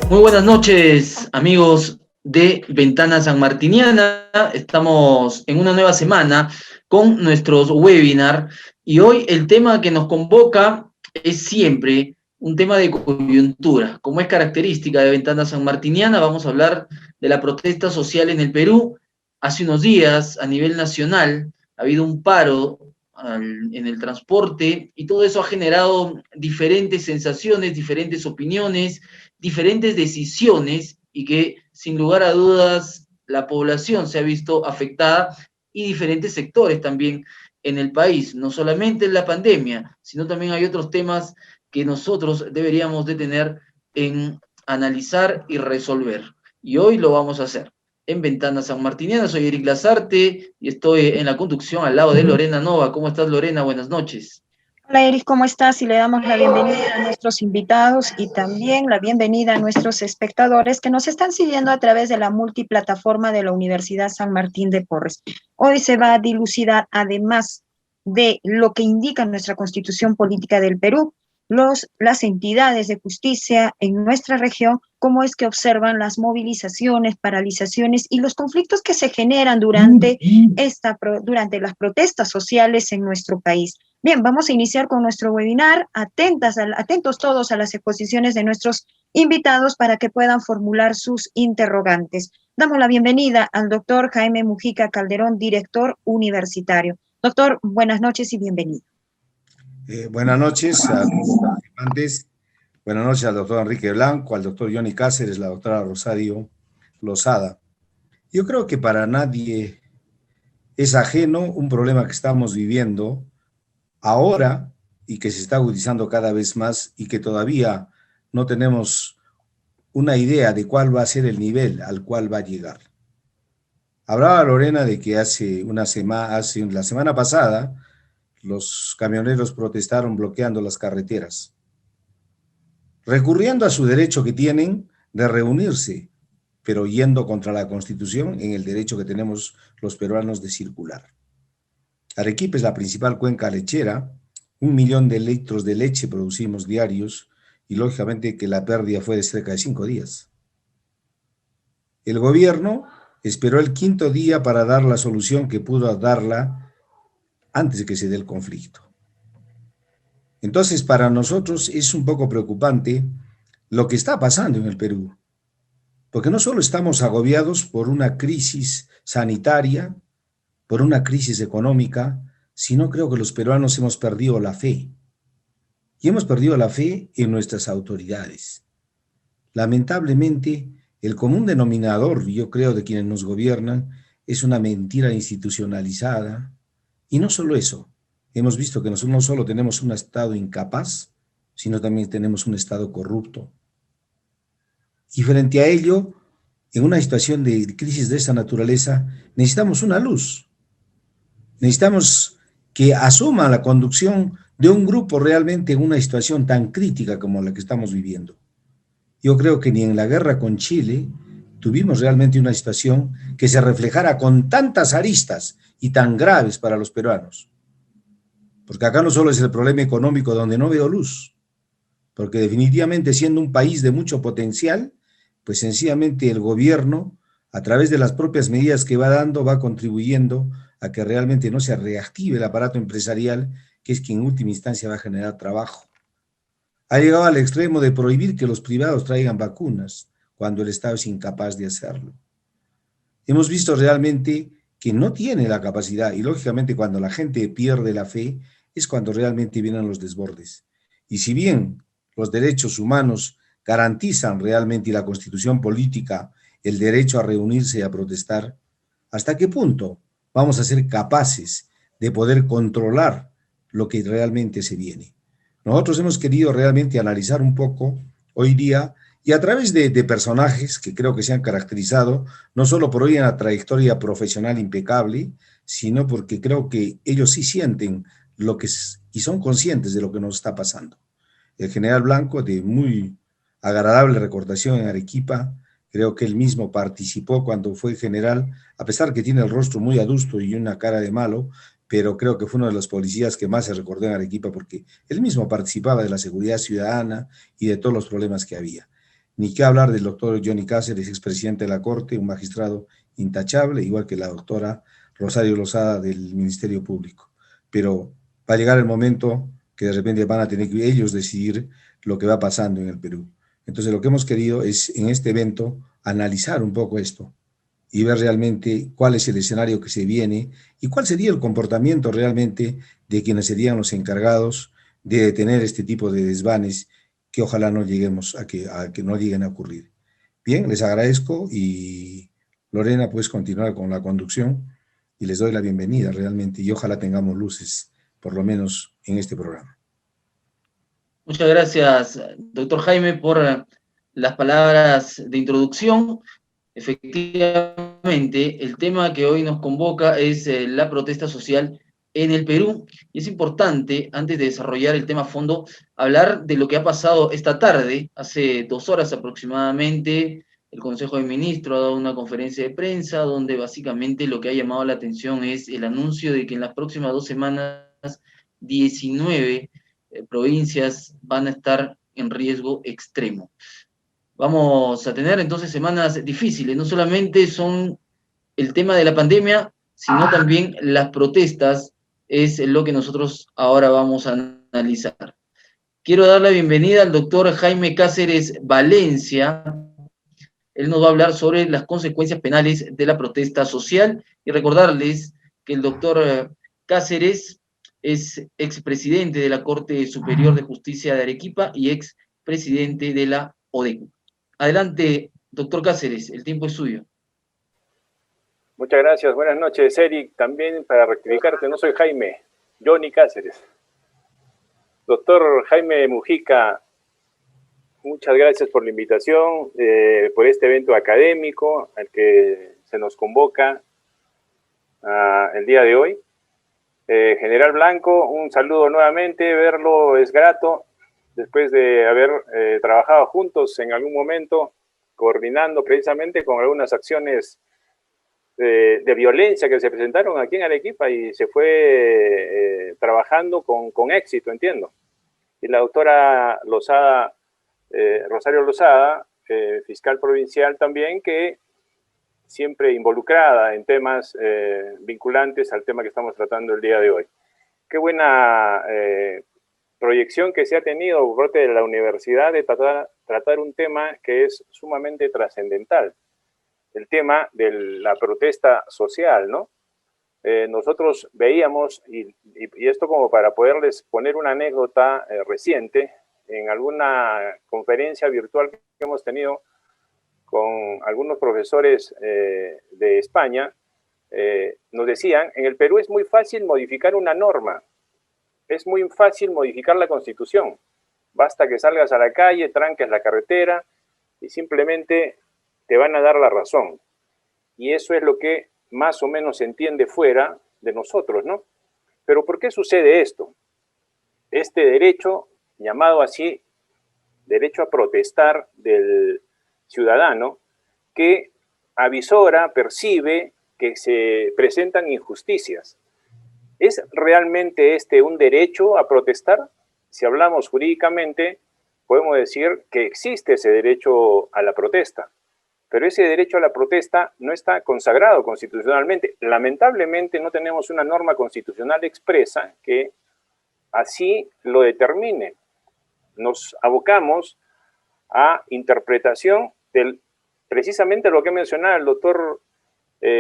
Muy buenas noches, amigos de Ventana Sanmartiniana. Estamos en una nueva semana con nuestros webinar y hoy el tema que nos convoca es siempre un tema de coyuntura. Como es característica de Ventana Sanmartiniana, vamos a hablar de la protesta social en el Perú. Hace unos días, a nivel nacional, ha habido un paro en el transporte y todo eso ha generado diferentes sensaciones, diferentes opiniones, diferentes decisiones y que sin lugar a dudas la población se ha visto afectada y diferentes sectores también en el país, no solamente en la pandemia, sino también hay otros temas que nosotros deberíamos de tener en analizar y resolver. Y hoy lo vamos a hacer. En Ventana Sanmartiniana, soy Eric Lazarte y estoy en la conducción al lado de Lorena Nova. ¿Cómo estás, Lorena? Buenas noches. Hola Eric, ¿cómo estás? Y le damos la bienvenida a nuestros invitados y también la bienvenida a nuestros espectadores que nos están siguiendo a través de la multiplataforma de la Universidad San Martín de Porres. Hoy se va a dilucidar, además de lo que indica nuestra Constitución Política del Perú, las entidades de justicia en nuestra región, cómo es que observan las movilizaciones, paralizaciones y los conflictos que se generan durante las protestas sociales en nuestro país. Bien, vamos a iniciar con nuestro webinar. Atentos todos a las exposiciones de nuestros invitados para que puedan formular sus interrogantes. Damos la bienvenida al doctor Jaime Mujica Calderón, director universitario. Doctor, buenas noches y bienvenido. Buenas noches a todos los participantes. Buenas noches al doctor Enrique Blanco, al doctor Johnny Cáceres, la doctora Rosario Lozada. Yo creo que para nadie es ajeno un problema que estamos viviendo ahora y que se está agudizando cada vez más y que todavía no tenemos una idea de cuál va a ser el nivel al cual va a llegar. Hablaba Lorena de que la semana pasada los camioneros protestaron bloqueando las carreteras, recurriendo a su derecho que tienen de reunirse, pero yendo contra la Constitución en el derecho que tenemos los peruanos de circular. Arequipa es la principal cuenca lechera, 1 millón de litros de leche producimos diarios y lógicamente que la pérdida fue de cerca de 5 días. El gobierno esperó el 5.º día para dar la solución que pudo darla antes de que se dé el conflicto. Entonces, para nosotros es un poco preocupante lo que está pasando en el Perú, porque no solo estamos agobiados por una crisis sanitaria, por una crisis económica, sino creo que los peruanos hemos perdido la fe. Y hemos perdido la fe en nuestras autoridades. Lamentablemente, el común denominador, yo creo, de quienes nos gobiernan, es una mentira institucionalizada. Y no solo eso, hemos visto que nosotros no solo tenemos un Estado incapaz, sino también tenemos un Estado corrupto. Y frente a ello, en una situación de crisis de esta naturaleza, necesitamos una luz. Necesitamos que asuma la conducción de un grupo realmente en una situación tan crítica como la que estamos viviendo. Yo creo que ni en la guerra con Chile tuvimos realmente una situación que se reflejara con tantas aristas y tan graves para los peruanos. Porque acá no solo es el problema económico donde no veo luz, porque definitivamente siendo un país de mucho potencial, pues sencillamente el gobierno, a través de las propias medidas que va dando, va contribuyendo a que realmente no se reactive el aparato empresarial, que es quien en última instancia va a generar trabajo. Ha llegado al extremo de prohibir que los privados traigan vacunas, cuando el Estado es incapaz de hacerlo. Hemos visto realmente que no tiene la capacidad, y lógicamente cuando la gente pierde la fe, es cuando realmente vienen los desbordes. Y si bien los derechos humanos garantizan realmente y la Constitución política el derecho a reunirse y a protestar, ¿hasta qué punto vamos a ser capaces de poder controlar lo que realmente se viene? Nosotros hemos querido realmente analizar un poco hoy día y a través de personajes que creo que se han caracterizado no solo por hoy en la trayectoria profesional impecable, sino porque creo que ellos sí sienten lo que es, y son conscientes de lo que nos está pasando. El general Blanco, de muy agradable recordación en Arequipa, creo que él mismo participó cuando fue general, a pesar que tiene el rostro muy adusto y una cara de malo, pero creo que fue uno de los policías que más se recordó en Arequipa porque él mismo participaba de la seguridad ciudadana y de todos los problemas que había. Ni qué hablar del doctor Johnny Cáceres, expresidente de la Corte, un magistrado intachable, igual que la doctora Rosario Lozada del Ministerio Público. Pero va a llegar el momento que de repente van a tener que ellos decidir lo que va pasando en el Perú. Entonces lo que hemos querido es en este evento analizar un poco esto y ver realmente cuál es el escenario que se viene y cuál sería el comportamiento realmente de quienes serían los encargados de detener este tipo de desvanes que ojalá no lleguemos a que no lleguen a ocurrir. Bien, les agradezco y Lorena, puedes continuar con la conducción y les doy la bienvenida realmente y ojalá tengamos luces, por lo menos en este programa. Muchas gracias, doctor Jaime, por las palabras de introducción. Efectivamente, el tema que hoy nos convoca es la protesta social en el Perú. Y es importante, antes de desarrollar el tema a fondo, hablar de lo que ha pasado esta tarde. Hace 2 horas aproximadamente, el Consejo de Ministros ha dado una conferencia de prensa donde básicamente lo que ha llamado la atención es el anuncio de que en las próximas 2 semanas, 19 provincias van a estar en riesgo extremo. Vamos a tener entonces semanas difíciles, no solamente son el tema de la pandemia, sino también las protestas, es lo que nosotros ahora vamos a analizar. Quiero dar la bienvenida al doctor Jaime Cáceres Valencia. Él nos va a hablar sobre las consecuencias penales de la protesta social y recordarles que el doctor Cáceres es expresidente de la Corte Superior de Justicia de Arequipa y expresidente de la ODECU. Adelante, doctor Cáceres, el tiempo es suyo. Muchas gracias, buenas noches, Eric. También para rectificarte, no soy Jaime, Johnny Cáceres. Doctor Jaime Mujica, muchas gracias por la invitación, por este evento académico al que se nos convoca el día de hoy. General Blanco, un saludo nuevamente, verlo es grato, después de haber trabajado juntos en algún momento, coordinando precisamente con algunas acciones de violencia que se presentaron aquí en Arequipa y se fue trabajando con éxito, entiendo. Y la doctora Lozada, Rosario Lozada, fiscal provincial también, que siempre involucrada en temas vinculantes al tema que estamos tratando el día de hoy. Qué buena proyección que se ha tenido por parte de la universidad de tratar un tema que es sumamente trascendental, el tema de la protesta social, ¿no? Nosotros veíamos, y esto como para poderles poner una anécdota reciente, en alguna conferencia virtual que hemos tenido con algunos profesores de España, nos decían, en el Perú es muy fácil modificar una norma, es muy fácil modificar la Constitución, basta que salgas a la calle, tranques la carretera y simplemente te van a dar la razón. Y eso es lo que más o menos se entiende fuera de nosotros, ¿no? Pero ¿por qué sucede esto? Este derecho, llamado así, derecho a protestar del ciudadano, que avisora, percibe que se presentan injusticias. ¿Es realmente este un derecho a protestar? Si hablamos jurídicamente, podemos decir que existe ese derecho a la protesta, pero ese derecho a la protesta no está consagrado constitucionalmente. Lamentablemente no tenemos una norma constitucional expresa que así lo determine. Nos abocamos a interpretación del precisamente lo que mencionaba el doctor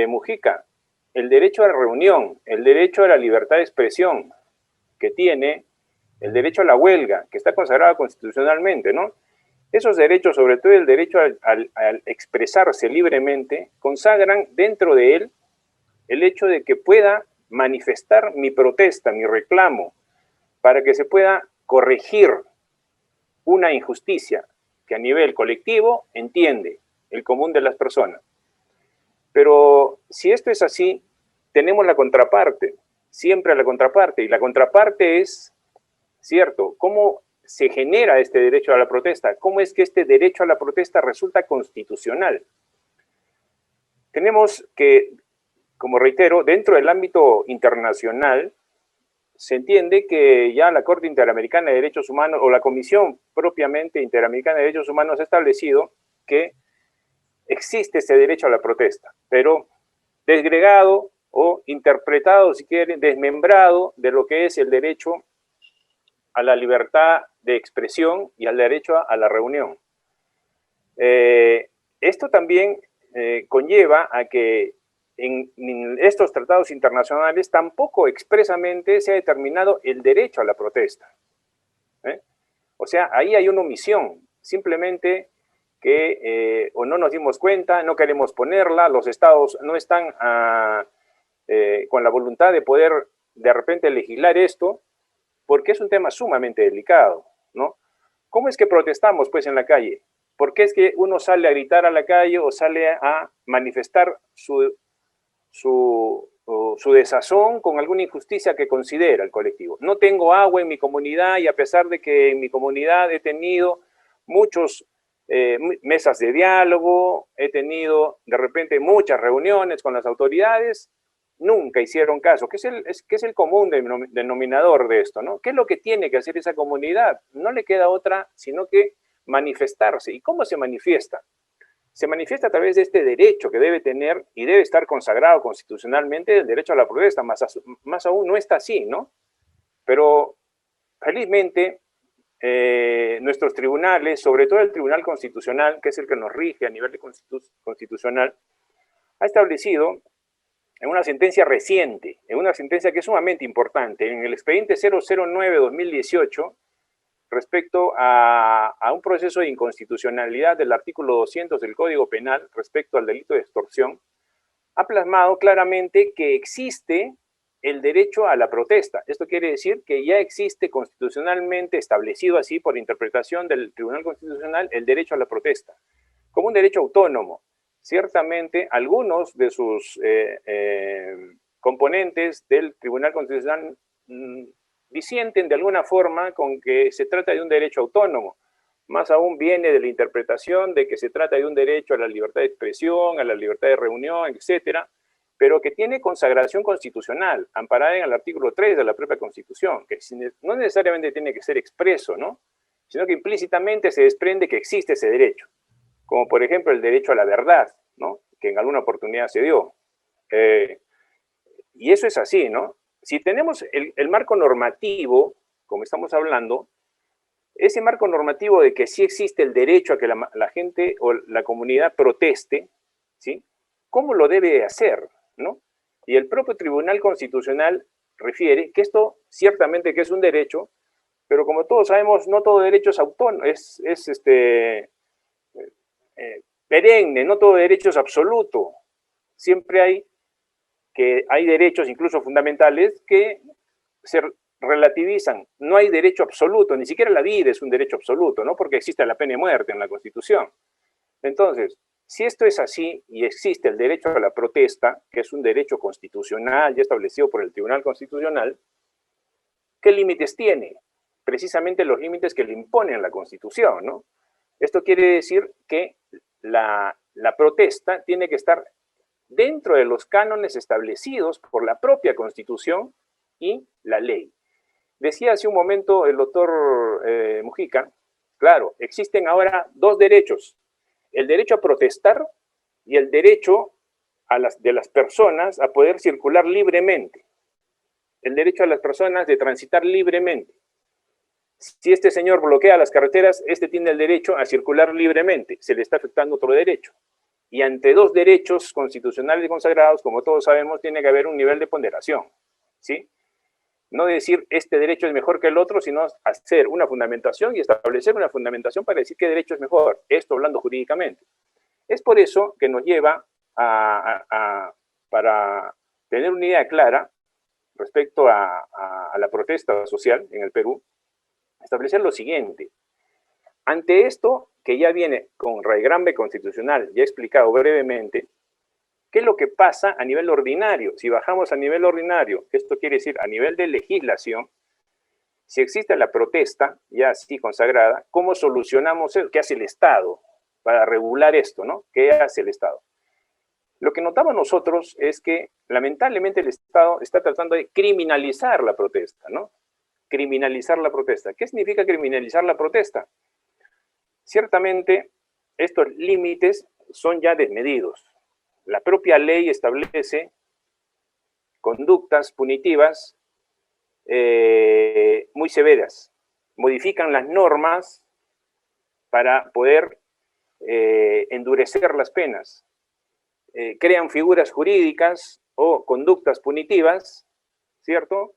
Mujica, el derecho a la reunión, el derecho a la libertad de expresión que tiene, el derecho a la huelga, que está consagrado constitucionalmente, ¿no? Esos derechos, sobre todo el derecho al expresarse libremente, consagran dentro de él el hecho de que pueda manifestar mi protesta, mi reclamo, para que se pueda corregir una injusticia que a nivel colectivo entiende el común de las personas. Pero si esto es así, tenemos la contraparte, siempre la contraparte, y la contraparte es, cierto, ¿cómo se genera este derecho a la protesta? ¿Cómo es que este derecho a la protesta resulta constitucional? Tenemos que, como reitero, dentro del ámbito internacional, se entiende que ya la Corte Interamericana de Derechos Humanos, o la Comisión propiamente Interamericana de Derechos Humanos, ha establecido que existe ese derecho a la protesta, pero desgregado o interpretado, si quieren, desmembrado de lo que es el derecho a la libertad de expresión y al derecho a la reunión. Esto también conlleva a que en estos tratados internacionales tampoco expresamente se ha determinado el derecho a la protesta. O sea, ahí hay una omisión, simplemente que o no nos dimos cuenta, no queremos ponerla, los estados no están con la voluntad de poder de repente legislar esto, porque es un tema sumamente delicado, ¿no? ¿Cómo es que protestamos, pues, en la calle? ¿Por qué es que uno sale a gritar a la calle o sale a manifestar su desazón con alguna injusticia que considera el colectivo? No tengo agua en mi comunidad y a pesar de que en mi comunidad he tenido muchos mesas de diálogo, he tenido de repente muchas reuniones con las autoridades, nunca hicieron caso. ¿Qué es el común denominador de esto, ¿no? ¿Qué es lo que tiene que hacer esa comunidad? No le queda otra sino que manifestarse. ¿Y cómo se manifiesta? Se manifiesta a través de este derecho que debe tener y debe estar consagrado constitucionalmente, el derecho a la protesta, más aún no está así, ¿no? Pero felizmente nuestros tribunales, sobre todo el Tribunal Constitucional, que es el que nos rige a nivel constitucional, ha establecido en una sentencia reciente, en una sentencia que es sumamente importante, en el expediente 009-2018, respecto a un proceso de inconstitucionalidad del artículo 200 del Código Penal respecto al delito de extorsión, ha plasmado claramente que existe el derecho a la protesta. Esto quiere decir que ya existe constitucionalmente establecido así por interpretación del Tribunal Constitucional el derecho a la protesta, como un derecho autónomo. Ciertamente, algunos de sus componentes del Tribunal Constitucional disienten de alguna forma con que se trata de un derecho autónomo. Más aún viene de la interpretación de que se trata de un derecho a la libertad de expresión, a la libertad de reunión, etcétera, pero que tiene consagración constitucional, amparada en el artículo 3 de la propia Constitución, que no necesariamente tiene que ser expreso, ¿no? Sino que implícitamente se desprende que existe ese derecho, como por ejemplo el derecho a la verdad, ¿no? Que en alguna oportunidad se dio. Y eso es así, ¿no? Si tenemos el marco normativo, como estamos hablando, ese marco normativo de que sí existe el derecho a que la gente o la comunidad proteste, ¿sí? ¿Cómo lo debe hacer, ¿no? Y el propio Tribunal Constitucional refiere que esto ciertamente que es un derecho, pero como todos sabemos, no todo derecho es autónomo, es perenne, no todo derecho es absoluto. Siempre hay derechos, incluso fundamentales, que se relativizan. No hay derecho absoluto, ni siquiera la vida es un derecho absoluto, ¿no? Porque existe la pena de muerte en la Constitución. Entonces, si esto es así y existe el derecho a la protesta, que es un derecho constitucional ya establecido por el Tribunal Constitucional, ¿qué límites tiene? Precisamente los límites que le imponen la Constitución, ¿no? Esto quiere decir que la protesta tiene que estar dentro de los cánones establecidos por la propia Constitución y la ley. Decía hace un momento el doctor Mujica, claro, existen ahora dos derechos, el derecho a protestar y el derecho de las personas a poder circular libremente, el derecho a las personas de transitar libremente. Si este señor bloquea las carreteras, este tiene el derecho a circular libremente, se le está afectando otro derecho. Y ante dos derechos constitucionales consagrados, como todos sabemos, tiene que haber un nivel de ponderación, ¿sí? No decir este derecho es mejor que el otro, sino hacer una fundamentación y establecer una fundamentación para decir qué derecho es mejor, esto hablando jurídicamente. Es por eso que nos lleva para tener una idea clara respecto a la protesta social en el Perú, establecer lo siguiente. Ante esto, que ya viene con raigambre constitucional, ya he explicado brevemente, ¿qué es lo que pasa a nivel ordinario? Si bajamos a nivel ordinario, esto quiere decir a nivel de legislación, si existe la protesta, ya así consagrada, ¿cómo solucionamos eso? ¿Qué hace el Estado para regular esto, ¿no? ¿Qué hace el Estado? Lo que notamos nosotros es que lamentablemente el Estado está tratando de criminalizar la protesta, ¿no? Criminalizar la protesta. ¿Qué significa criminalizar la protesta? Ciertamente, estos límites son ya desmedidos. La propia ley establece conductas punitivas muy severas. Modifican las normas para poder endurecer las penas. Crean figuras jurídicas o conductas punitivas, ¿cierto?,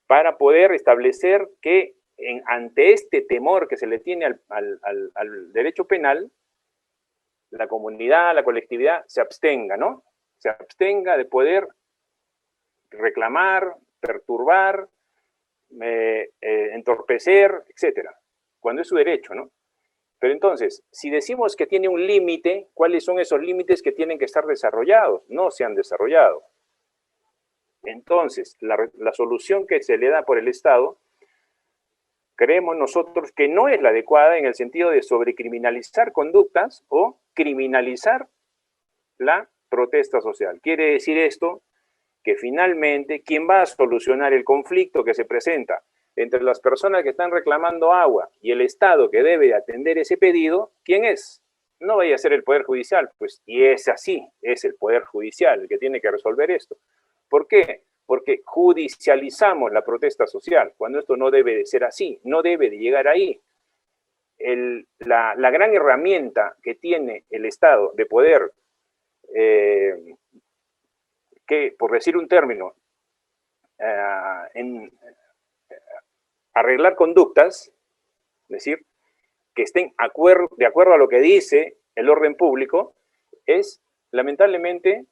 para poder establecer que ante este temor que se le tiene al derecho penal, la comunidad, la colectividad se abstenga, ¿no? Se abstenga de poder reclamar, perturbar, entorpecer, etcétera, cuando es su derecho, ¿no? Pero entonces, si decimos que tiene un límite, ¿cuáles son esos límites que tienen que estar desarrollados? No se han desarrollado. Entonces, la solución que se le da por el Estado, creemos nosotros que no es la adecuada en el sentido de sobrecriminalizar conductas o criminalizar la protesta social. Quiere decir esto que finalmente, ¿quién va a solucionar el conflicto que se presenta entre las personas que están reclamando agua y el Estado que debe atender ese pedido? ¿Quién es? No vaya a ser el Poder Judicial, pues, y es así, es el Poder Judicial el que tiene que resolver esto. ¿Por qué? Porque judicializamos la protesta social, cuando esto no debe de ser así, no debe de llegar ahí. La gran herramienta que tiene el Estado de poder, por decir un término, arreglar conductas, es decir, que estén de acuerdo a lo que dice el orden público, es lamentablemente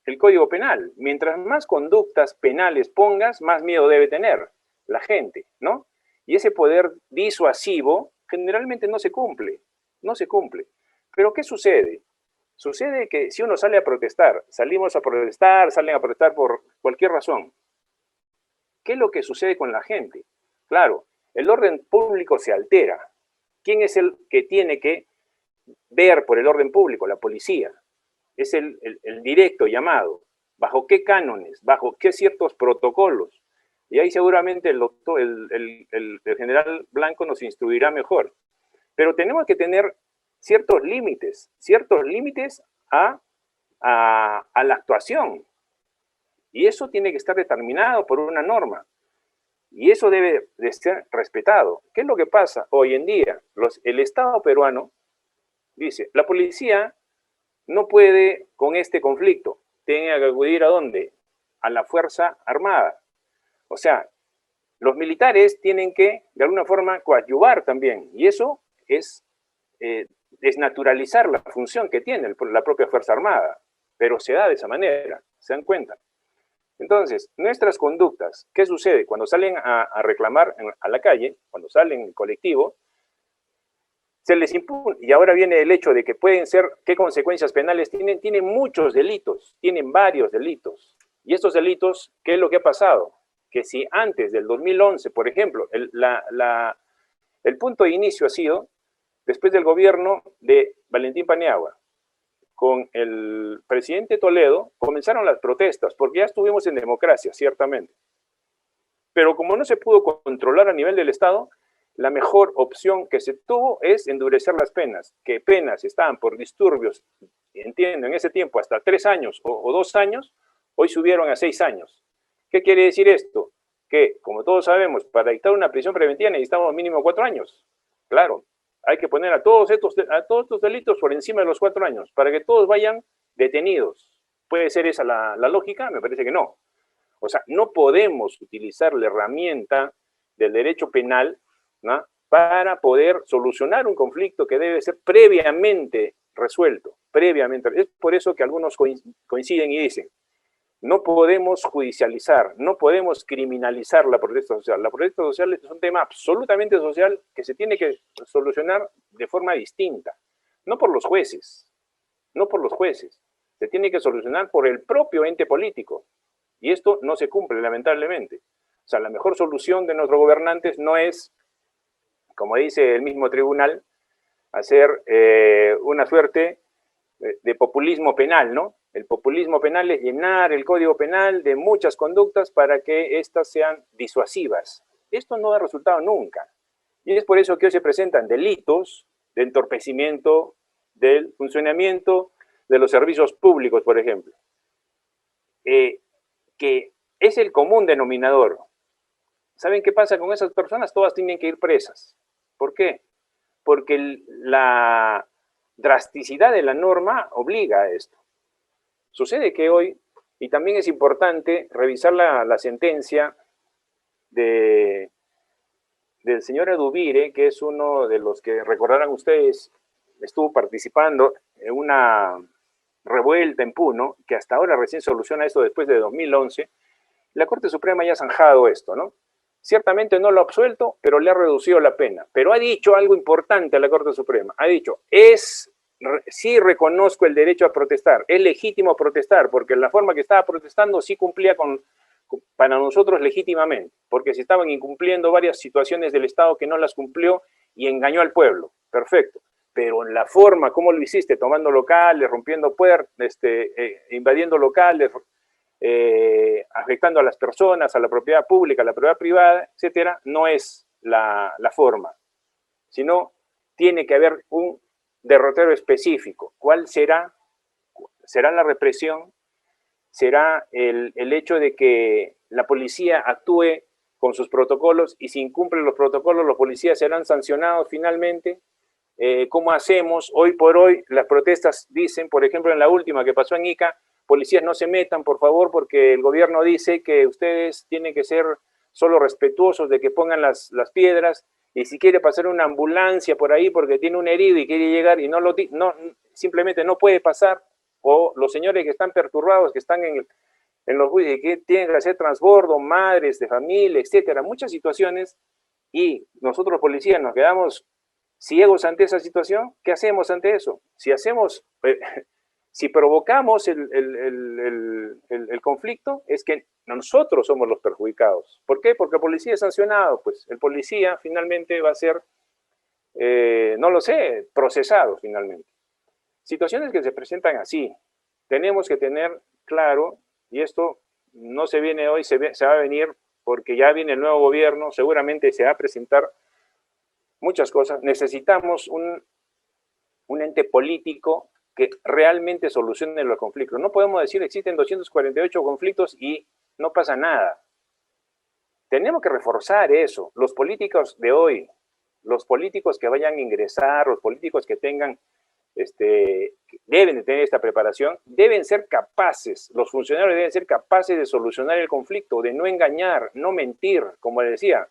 el Código Penal. Mientras más conductas penales pongas, más miedo debe tener la gente, ¿no? Y ese poder disuasivo generalmente no se cumple, no se cumple. Pero ¿qué sucede? Sucede que si uno sale a protestar, salimos a protestar, salen a protestar por cualquier razón. ¿Qué es lo que sucede con la gente? Claro, el orden público se altera. ¿Quién es el que tiene que ver por el orden público? La policía. Es el directo llamado. ¿Bajo qué cánones? ¿Bajo qué ciertos protocolos? Y ahí seguramente el general Blanco nos instruirá mejor. Pero tenemos que tener ciertos límites a la actuación. Y eso tiene que estar determinado por una norma. Y eso debe de ser respetado. ¿Qué es lo que pasa hoy en día? El Estado peruano dice, la policía no puede con este conflicto, tiene que acudir ¿a dónde? A la Fuerza Armada. O sea, los militares tienen que, de alguna forma, coadyuvar también. Y eso es desnaturalizar la función que tiene la propia Fuerza Armada. Pero se da de esa manera, ¿se dan cuenta? Entonces, nuestras conductas, ¿qué sucede? Cuando salen a reclamar a la calle, cuando salen en colectivo, se les impune. Y ahora viene el hecho de que pueden ser, ¿qué consecuencias penales tienen? Tienen muchos delitos, tienen varios delitos. Y estos delitos, ¿qué es lo que ha pasado? Que si antes del 2011, por ejemplo, el punto de inicio ha sido, después del gobierno de Valentín Paniagua, con el presidente Toledo, comenzaron las protestas, porque ya estuvimos en democracia, ciertamente. Pero como no se pudo controlar a nivel del Estado, la mejor opción que se tuvo es endurecer las penas, que penas estaban por disturbios, entiendo, en ese tiempo hasta 3 años o 2 años, hoy subieron a 6 años. ¿Qué quiere decir esto? Que, como todos sabemos, para dictar una prisión preventiva necesitamos mínimo 4 años. Claro, hay que poner a todos estos delitos por encima de los 4 años, para que todos vayan detenidos. ¿Puede ser esa la lógica? Me parece que no. O sea, no podemos utilizar la herramienta del derecho penal, ¿no?, para poder solucionar un conflicto que debe ser previamente resuelto. Es por eso que algunos coinciden y dicen, no podemos judicializar, no podemos criminalizar la protesta social. La protesta social es un tema absolutamente social que se tiene que solucionar de forma distinta. No por los jueces, Se tiene que solucionar por el propio ente político. Y esto no se cumple, lamentablemente. O sea, la mejor solución de nuestros gobernantes no es, como dice el mismo tribunal, hacer una suerte de populismo penal, ¿no? El populismo penal es llenar el Código Penal de muchas conductas para que éstas sean disuasivas. Esto no da resultado nunca. Y es por eso que hoy se presentan delitos de entorpecimiento del funcionamiento de los servicios públicos, por ejemplo, que es el común denominador. ¿Saben qué pasa con esas personas? Todas tienen que ir presas. ¿Por qué? Porque la drasticidad de la norma obliga a esto. Sucede que hoy, y también es importante revisar la sentencia del señor Edubire, que es uno de los que recordarán ustedes, estuvo participando en una revuelta en Puno, que hasta ahora recién soluciona esto después de 2011. La Corte Suprema ya ha zanjado esto, ¿no? Ciertamente no lo ha absuelto, pero le ha reducido la pena. Pero ha dicho algo importante a la Corte Suprema. Ha dicho, sí reconozco el derecho a protestar, es legítimo protestar, porque la forma que estaba protestando sí cumplía para nosotros legítimamente, porque se estaban incumpliendo varias situaciones del Estado que no las cumplió y engañó al pueblo. Perfecto. Pero en la forma, ¿cómo lo hiciste? Tomando locales, rompiendo puertas, invadiendo locales, afectando a las personas, a la propiedad pública, a la propiedad privada, etcétera, no es la forma, sino tiene que haber un derrotero específico. ¿Cuál será? ¿Será la represión? ¿Será el hecho de que la policía actúe con sus protocolos y si incumplen los protocolos los policías serán sancionados finalmente? ¿Cómo hacemos? Hoy por hoy las protestas dicen, por ejemplo en la última que pasó en Ica, policías no se metan por favor porque el gobierno dice que ustedes tienen que ser solo respetuosos de que pongan las piedras y si quiere pasar una ambulancia por ahí porque tiene un herido y quiere llegar y simplemente no puede pasar, o los señores que están perturbados, que están en los buses y que tienen que hacer transbordo, madres de familia, etcétera, muchas situaciones, y nosotros los policías nos quedamos ciegos ante esa situación. ¿Qué hacemos ante eso? Si provocamos el conflicto, es que nosotros somos los perjudicados. ¿Por qué? Porque el policía es sancionado, pues el policía finalmente va a ser, no lo sé, procesado finalmente. Situaciones que se presentan así, tenemos que tener claro, y esto no se viene hoy, se va a venir porque ya viene el nuevo gobierno, seguramente se va a presentar muchas cosas. Necesitamos un ente político que realmente solucione los conflictos. No podemos decir existen 248 conflictos y no pasa nada. Tenemos que reforzar eso. Los políticos de hoy, los políticos que vayan a ingresar, los políticos que tengan, deben de tener esta preparación, deben ser capaces, los funcionarios deben ser capaces de solucionar el conflicto, de no engañar, no mentir, como les decía.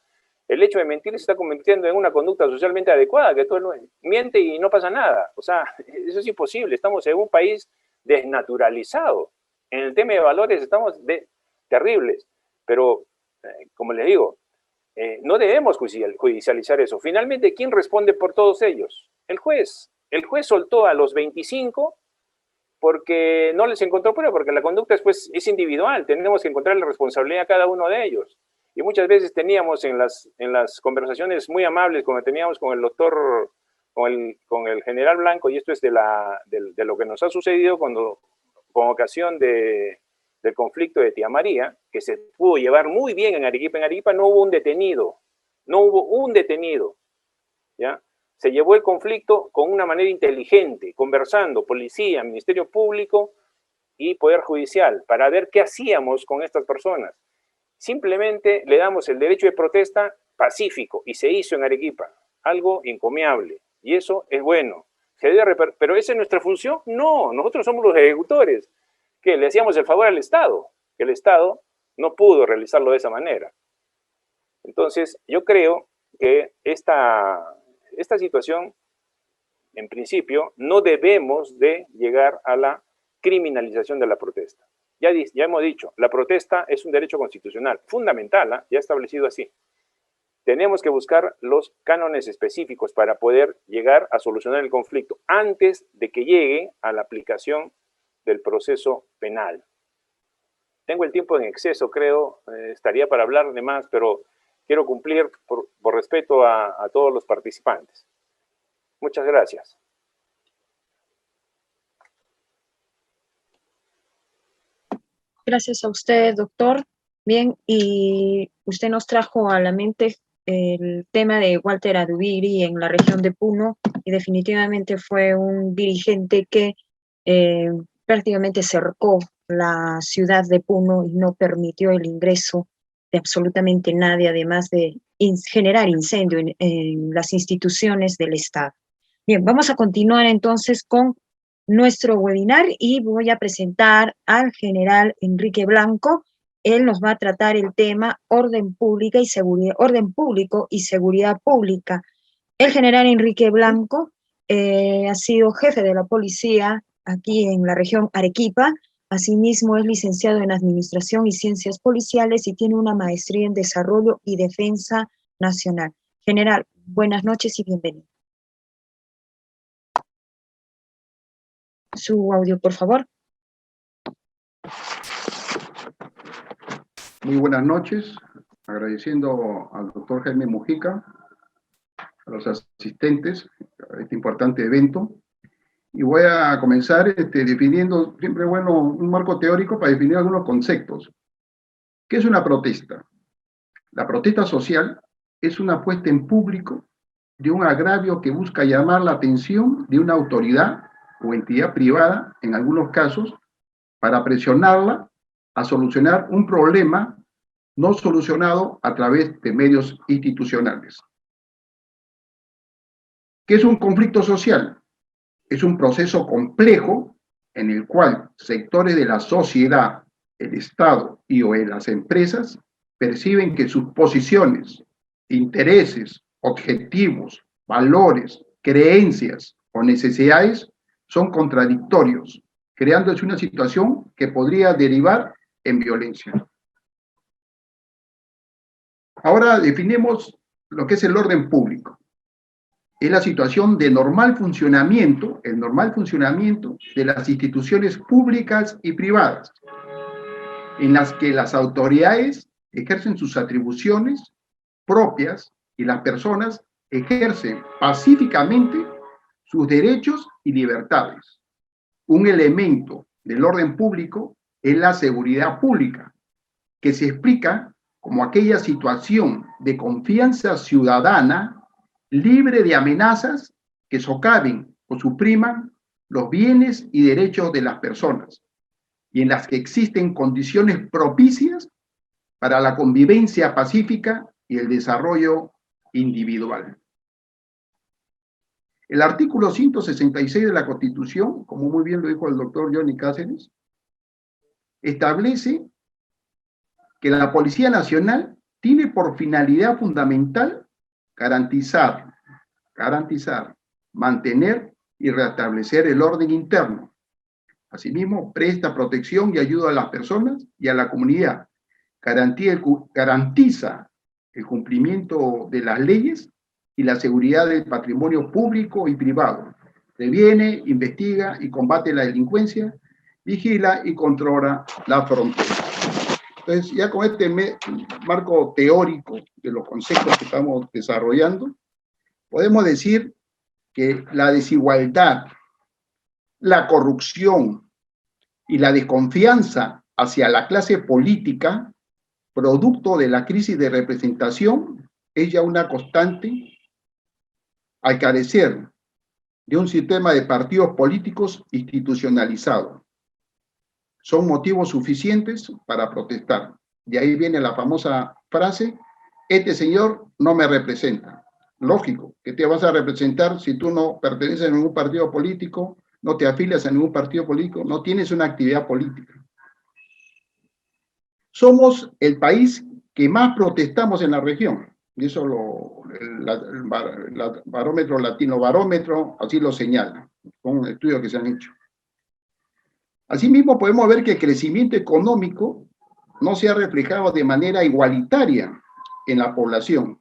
El hecho de mentir se está convirtiendo en una conducta socialmente adecuada, que todo miente y no pasa nada. O sea, eso es imposible. Estamos en un país desnaturalizado. En el tema de valores estamos terribles. Pero, como les digo, no debemos judicializar eso. Finalmente, ¿quién responde por todos ellos? El juez. El juez soltó a los 25 porque no les encontró prueba, porque la conducta después es individual. Tenemos que encontrar la responsabilidad a cada uno de ellos. Y muchas veces teníamos en las conversaciones muy amables, como teníamos con el doctor, con el general Blanco, y esto es de lo que nos ha sucedido con ocasión del conflicto de Tía María, que se pudo llevar muy bien en Arequipa. En Arequipa no hubo un detenido, ¿ya? Se llevó el conflicto con una manera inteligente, conversando, policía, Ministerio Público y Poder Judicial, para ver qué hacíamos con estas personas. Simplemente le damos el derecho de protesta pacífico y se hizo en Arequipa, algo encomiable, y eso es bueno. ¿Pero esa es nuestra función? No, nosotros somos los ejecutores, que le hacíamos el favor al Estado, que el Estado no pudo realizarlo de esa manera. Entonces, yo creo que esta situación, en principio, no debemos de llegar a la criminalización de la protesta. Ya hemos dicho, la protesta es un derecho constitucional, fundamental, ya establecido así. Tenemos que buscar los cánones específicos para poder llegar a solucionar el conflicto antes de que llegue a la aplicación del proceso penal. Tengo el tiempo en exceso, creo, estaría para hablar de más, pero quiero cumplir por respeto a todos los participantes. Muchas gracias. Gracias a usted, doctor. Bien, y usted nos trajo a la mente el tema de Walter Adubiri en la región de Puno, y definitivamente fue un dirigente que prácticamente cercó la ciudad de Puno y no permitió el ingreso de absolutamente nadie, además de generar incendio en las instituciones del Estado. Bien, vamos a continuar entonces con nuestro webinar y voy a presentar al general Enrique Blanco. Él nos va a tratar el tema orden público y seguridad pública. El general Enrique Blanco ha sido jefe de la policía aquí en la región Arequipa. Asimismo, es licenciado en Administración y Ciencias Policiales y tiene una maestría en Desarrollo y Defensa Nacional. General, buenas noches y bienvenido. Su audio, por favor. Muy buenas noches, agradeciendo al doctor Jaime Mujica, a los asistentes a este importante evento. Y voy a comenzar definiendo, siempre bueno, un marco teórico para definir algunos conceptos. ¿Qué es una protesta? La protesta social es una puesta en público de un agravio que busca llamar la atención de una autoridad o entidad privada, en algunos casos, para presionarla a solucionar un problema no solucionado a través de medios institucionales. ¿Qué es un conflicto social? Es un proceso complejo en el cual sectores de la sociedad, el Estado y o las empresas perciben que sus posiciones, intereses, objetivos, valores, creencias o necesidades son contradictorios, creándose una situación que podría derivar en violencia. Ahora definimos lo que es el orden público. Es la situación de normal funcionamiento, el normal funcionamiento de las instituciones públicas y privadas, en las que las autoridades ejercen sus atribuciones propias y las personas ejercen pacíficamente sus derechos y libertades. Un elemento del orden público es la seguridad pública, que se explica como aquella situación de confianza ciudadana libre de amenazas que socaven o supriman los bienes y derechos de las personas, y en las que existen condiciones propicias para la convivencia pacífica y el desarrollo individual. El artículo 166 de la Constitución, como muy bien lo dijo el doctor Johnny Cáceres, establece que la Policía Nacional tiene por finalidad fundamental garantizar, mantener y restablecer el orden interno. Asimismo, presta protección y ayuda a las personas y a la comunidad. Garantiza el cumplimiento de las leyes y la seguridad del patrimonio público y privado. Previene, investiga y combate la delincuencia, vigila y controla la frontera. Entonces, ya con este marco teórico de los conceptos que estamos desarrollando, podemos decir que la desigualdad, la corrupción y la desconfianza hacia la clase política, producto de la crisis de representación, es ya una constante al carecer de un sistema de partidos políticos institucionalizado. Son motivos suficientes para protestar. De ahí viene la famosa frase, este señor no me representa. Lógico, que te vas a representar si tú no perteneces a ningún partido político, no te afilias a ningún partido político, no tienes una actividad política. Somos el país que más protestamos en la región. Y eso el barómetro latino barómetro así lo señala, con estudios que se han hecho. Asimismo, podemos ver que el crecimiento económico no se ha reflejado de manera igualitaria en la población.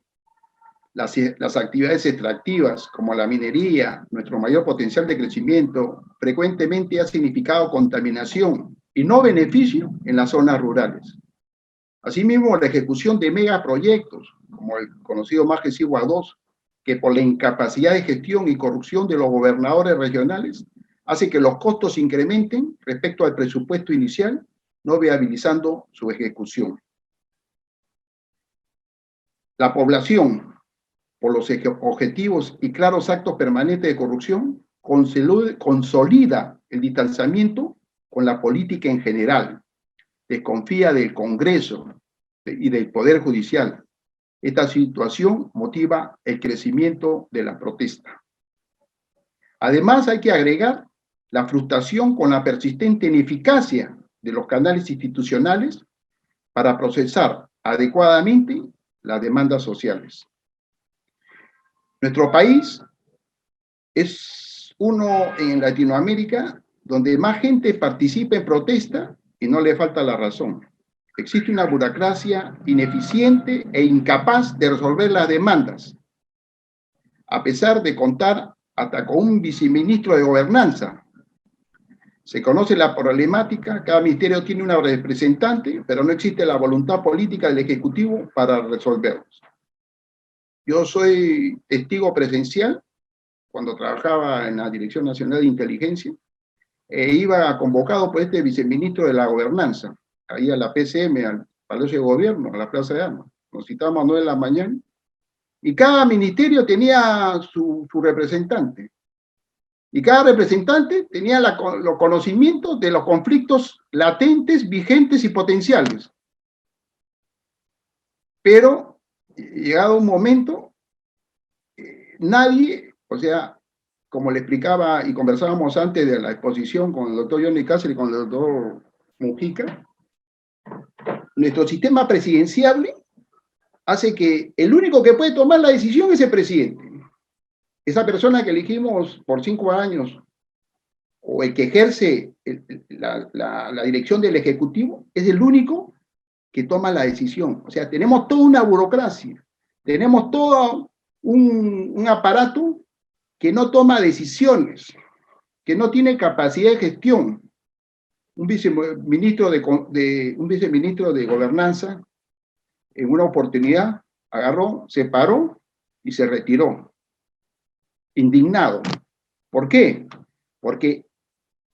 Las actividades extractivas, como la minería, nuestro mayor potencial de crecimiento, frecuentemente ha significado contaminación y no beneficio en las zonas rurales. Asimismo, la ejecución de megaproyectos, como el conocido Majes Sigua II, que por la incapacidad de gestión y corrupción de los gobernadores regionales, hace que los costos incrementen respecto al presupuesto inicial no viabilizando su ejecución. La población, por los objetivos y claros actos permanentes de corrupción, consolida el distanciamiento con la política en general, desconfía del Congreso y del Poder Judicial. Esta situación motiva el crecimiento de la protesta. Además, hay que agregar la frustración con la persistente ineficacia de los canales institucionales para procesar adecuadamente las demandas sociales. Nuestro país es uno en Latinoamérica donde más gente participa en protesta y no le falta la razón. Existe una burocracia ineficiente e incapaz de resolver las demandas, a pesar de contar hasta con un viceministro de gobernanza. Se conoce la problemática, cada ministerio tiene una representante, pero no existe la voluntad política del Ejecutivo para resolverlos. Yo soy testigo presencial cuando trabajaba en la Dirección Nacional de Inteligencia, iba convocado por este viceministro de la Gobernanza, ahí a la PCM, al Palacio de Gobierno, a la Plaza de Armas. Nos citábamos a 9 de la mañana, y cada ministerio tenía su representante. Y cada representante tenía los conocimientos de los conflictos latentes, vigentes y potenciales. Pero, llegado un momento, nadie, o sea, como le explicaba y conversábamos antes de la exposición con el doctor Johnny Cáceres y con el doctor Mujica, nuestro sistema presidenciable hace que el único que puede tomar la decisión es el presidente. Esa persona que elegimos por 5 años, o el que ejerce la dirección del Ejecutivo, es el único que toma la decisión. O sea, tenemos toda una burocracia, tenemos todo un aparato que no toma decisiones, que no tiene capacidad de gestión. Un viceministro de Gobernanza, en una oportunidad, agarró, se paró y se retiró, indignado. ¿Por qué? Porque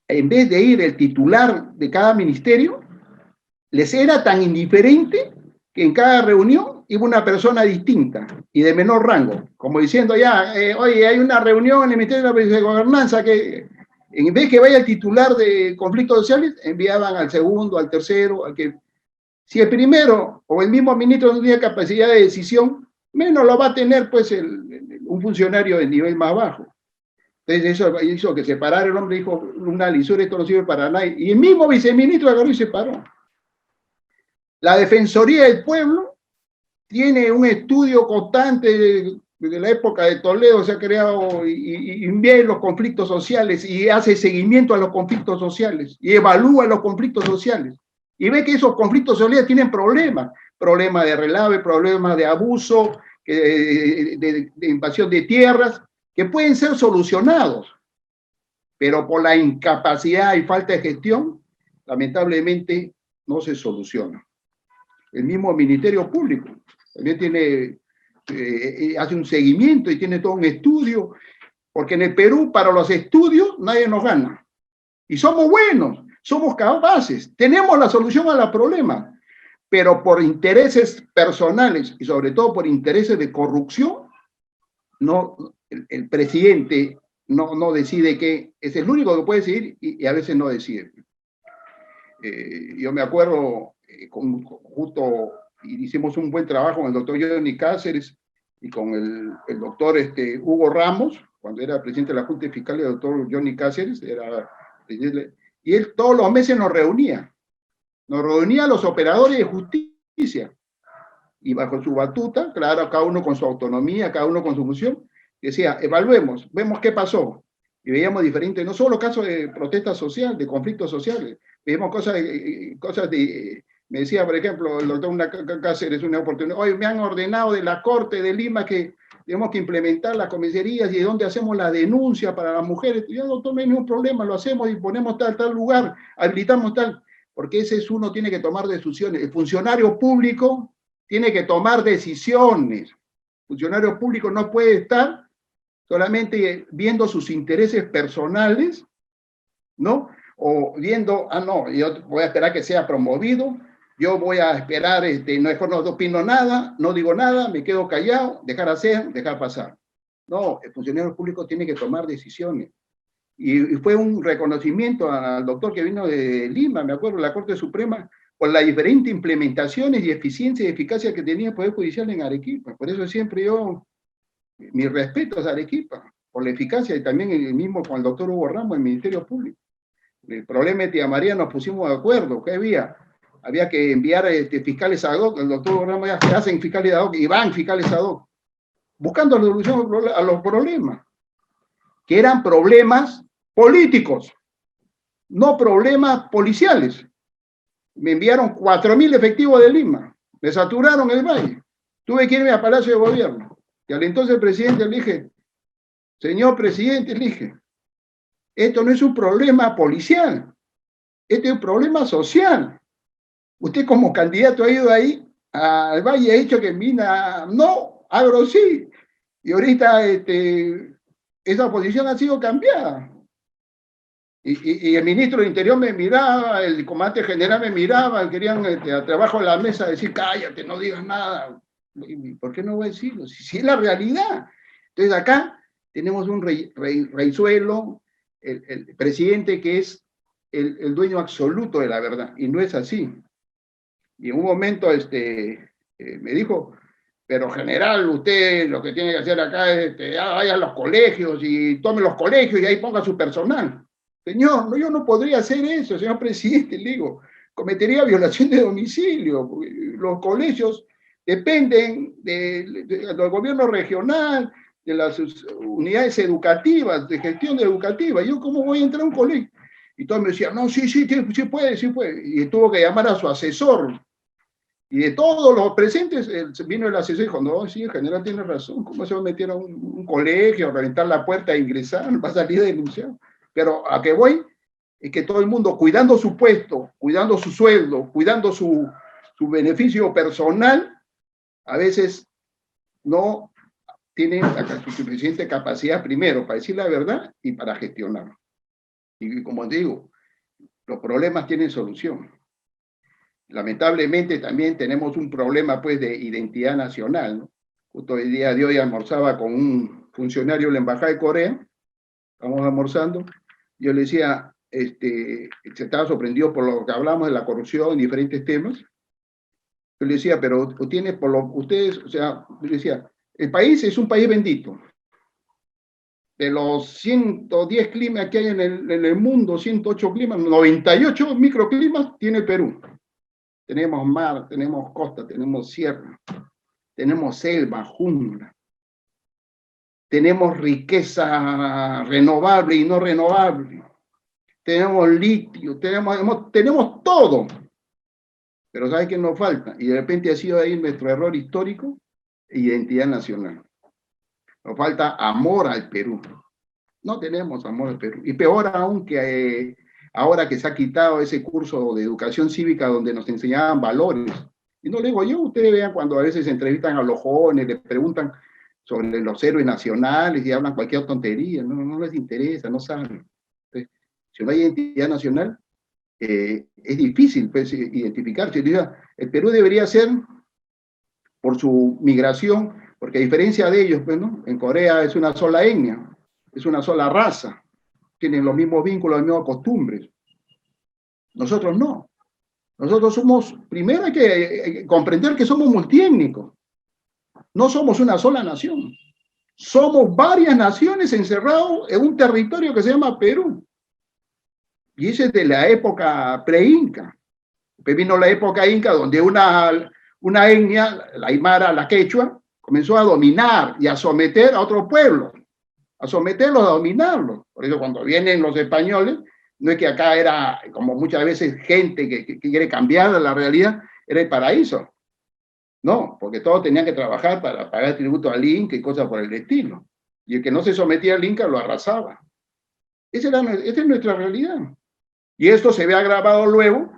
en vez de ir el titular de cada ministerio, les era tan indiferente que en cada reunión iba una persona distinta y de menor rango, como diciendo ya, oye, hay una reunión en el Ministerio de Gobernanza que en vez que vaya el titular de conflictos sociales, enviaban al segundo, al tercero, al que... Si el primero o el mismo ministro no tiene capacidad de decisión, menos lo va a tener pues un funcionario de nivel más bajo. Entonces eso hizo que se parara el hombre, dijo, una lisura, esto no sirve para nadie. Y el mismo viceministro agarró y se paró. La Defensoría del Pueblo tiene un estudio constante desde la época de Toledo, se ha creado y ve los conflictos sociales y hace seguimiento a los conflictos sociales y evalúa los conflictos sociales. Y ve que esos conflictos sociales tienen problemas de relave, problemas de abuso, de invasión de tierras, que pueden ser solucionados, pero por la incapacidad y falta de gestión, lamentablemente no se soluciona. El mismo Ministerio Público también tiene, hace un seguimiento y tiene todo un estudio, porque en el Perú para los estudios nadie nos gana. Y somos buenos, somos capaces, tenemos la solución a los problemas, pero por intereses personales y sobre todo por intereses de corrupción, no, el presidente no decide qué, es el único que puede decidir y a veces no decide. Yo me acuerdo, justo hicimos un buen trabajo con el doctor Johnny Cáceres y con el doctor Hugo Ramos, cuando era presidente de la Junta Fiscal, el doctor Johnny Cáceres, era presidente, y él todos los meses nos reunía a los operadores de justicia, y bajo su batuta, claro, cada uno con su autonomía, cada uno con su función, decía, evaluemos, vemos qué pasó, y veíamos diferentes, no solo casos de protesta social, de conflictos sociales, veíamos cosas de, me decía, por ejemplo, el doctor Cáceres, una oportunidad, hoy me han ordenado de la Corte de Lima que tenemos que implementar las comisarías y de dónde hacemos la denuncia para las mujeres, y yo, doctor, no hay ningún problema, lo hacemos y ponemos tal lugar, habilitamos tal, porque ese es uno tiene que tomar decisiones, el funcionario público tiene que tomar decisiones, el funcionario público no puede estar solamente viendo sus intereses personales, ¿no? o viendo, no, yo voy a esperar que sea promovido, yo voy a esperar, mejor no opino nada, no digo nada, me quedo callado, dejar hacer, dejar pasar. No, el funcionario público tiene que tomar decisiones. Y fue un reconocimiento al doctor que vino de Lima, me acuerdo, la Corte Suprema, por las diferentes implementaciones y eficiencia y eficacia que tenía el Poder Judicial en Arequipa. Por eso siempre yo, mis respetos a Arequipa, por la eficacia, y también el mismo con el doctor Hugo Ramos, el Ministerio Público. El problema de Tía María nos pusimos de acuerdo, ¿qué había? Había que enviar fiscales ad hoc, el doctor Hugo Ramos ya se hacen fiscales ad hoc, y van fiscales ad hoc, buscando la solución a los problemas, que eran problemas políticos, no problemas policiales. Me enviaron 4.000 efectivos de Lima, me saturaron el valle, tuve que irme a Palacio de Gobierno, y al entonces presidente le dije, señor presidente, le dije, esto no es un problema policial, este es un problema social. Usted como candidato ha ido ahí al valle, ha dicho que mina no, agro sí, y ahorita esa posición ha sido cambiada. Y el ministro del Interior me miraba, el comandante general me miraba, querían a trabajo en la mesa decir, cállate, no digas nada. ¿Por qué no voy a decirlo? Si es la realidad. Entonces acá tenemos un reizuelo, el presidente que es el dueño absoluto de la verdad, y no es así. Y en un momento me dijo, pero general, usted lo que tiene que hacer acá es vaya a los colegios y tome los colegios y ahí ponga su personal. Señor, no, yo no podría hacer eso, señor presidente, le digo, cometería violación de domicilio. Los colegios dependen del gobierno regional, de las unidades educativas, de gestión educativa. ¿Yo cómo voy a entrar a un colegio? Y todos me decían, no, sí puede, sí puede. Y tuvo que llamar a su asesor. Y de todos los presentes, vino el asesor y dijo, no, sí, el general tiene razón, ¿cómo se va a meter a un colegio, a reventar la puerta e ingresar? Va a salir denunciado. Pero a qué voy es que todo el mundo, cuidando su puesto, cuidando su sueldo, cuidando su beneficio personal, a veces no tiene la suficiente capacidad, primero, para decir la verdad y para gestionar. Y como digo, los problemas tienen solución. Lamentablemente también tenemos un problema pues de identidad nacional, ¿no? Justo el día de hoy almorzaba con un funcionario de la Embajada de Corea, estamos almorzando, yo le decía, se estaba sorprendido por lo que hablamos de la corrupción en diferentes temas. Yo le decía, pero ustedes, o sea, yo le decía, el país es un país bendito. De los 110 climas que hay en el mundo, 108 climas, 98 microclimas tiene el Perú. Tenemos mar, tenemos costa, tenemos sierra, tenemos selva, jungla. Tenemos riqueza renovable y no renovable. Tenemos litio, tenemos todo. Pero ¿sabe qué nos falta? Y de repente ha sido ahí nuestro error histórico, identidad nacional. Nos falta amor al Perú. No tenemos amor al Perú. Y peor aún que ahora que se ha quitado ese curso de educación cívica donde nos enseñaban valores. Y no le digo yo, ustedes vean cuando a veces entrevistan a los jóvenes, les preguntan sobre los héroes nacionales y hablan cualquier tontería, no les interesa, no saben. Entonces, si no hay identidad nacional, es difícil pues, identificarse. El Perú debería ser, por su migración, porque a diferencia de ellos, pues, ¿no? En Corea es una sola etnia, es una sola raza, tienen los mismos vínculos, las mismas costumbres. Nosotros no. Nosotros somos, primero hay que comprender que somos multiétnicos. No somos una sola nación. Somos varias naciones encerrados en un territorio que se llama Perú. Y ese es de la época pre-inca. Después vino la época inca donde una etnia, la aymara, la quechua, comenzó a dominar y a someter a otro pueblo, a someterlos, a dominarlos. Por eso cuando vienen los españoles, no es que acá era, como muchas veces, gente que quiere cambiar la realidad, era el paraíso. No, porque todos tenían que trabajar para pagar tributo al Inca y cosas por el estilo. Y el que no se sometía al Inca lo arrasaba. Esa es nuestra realidad. Y esto se ve agravado luego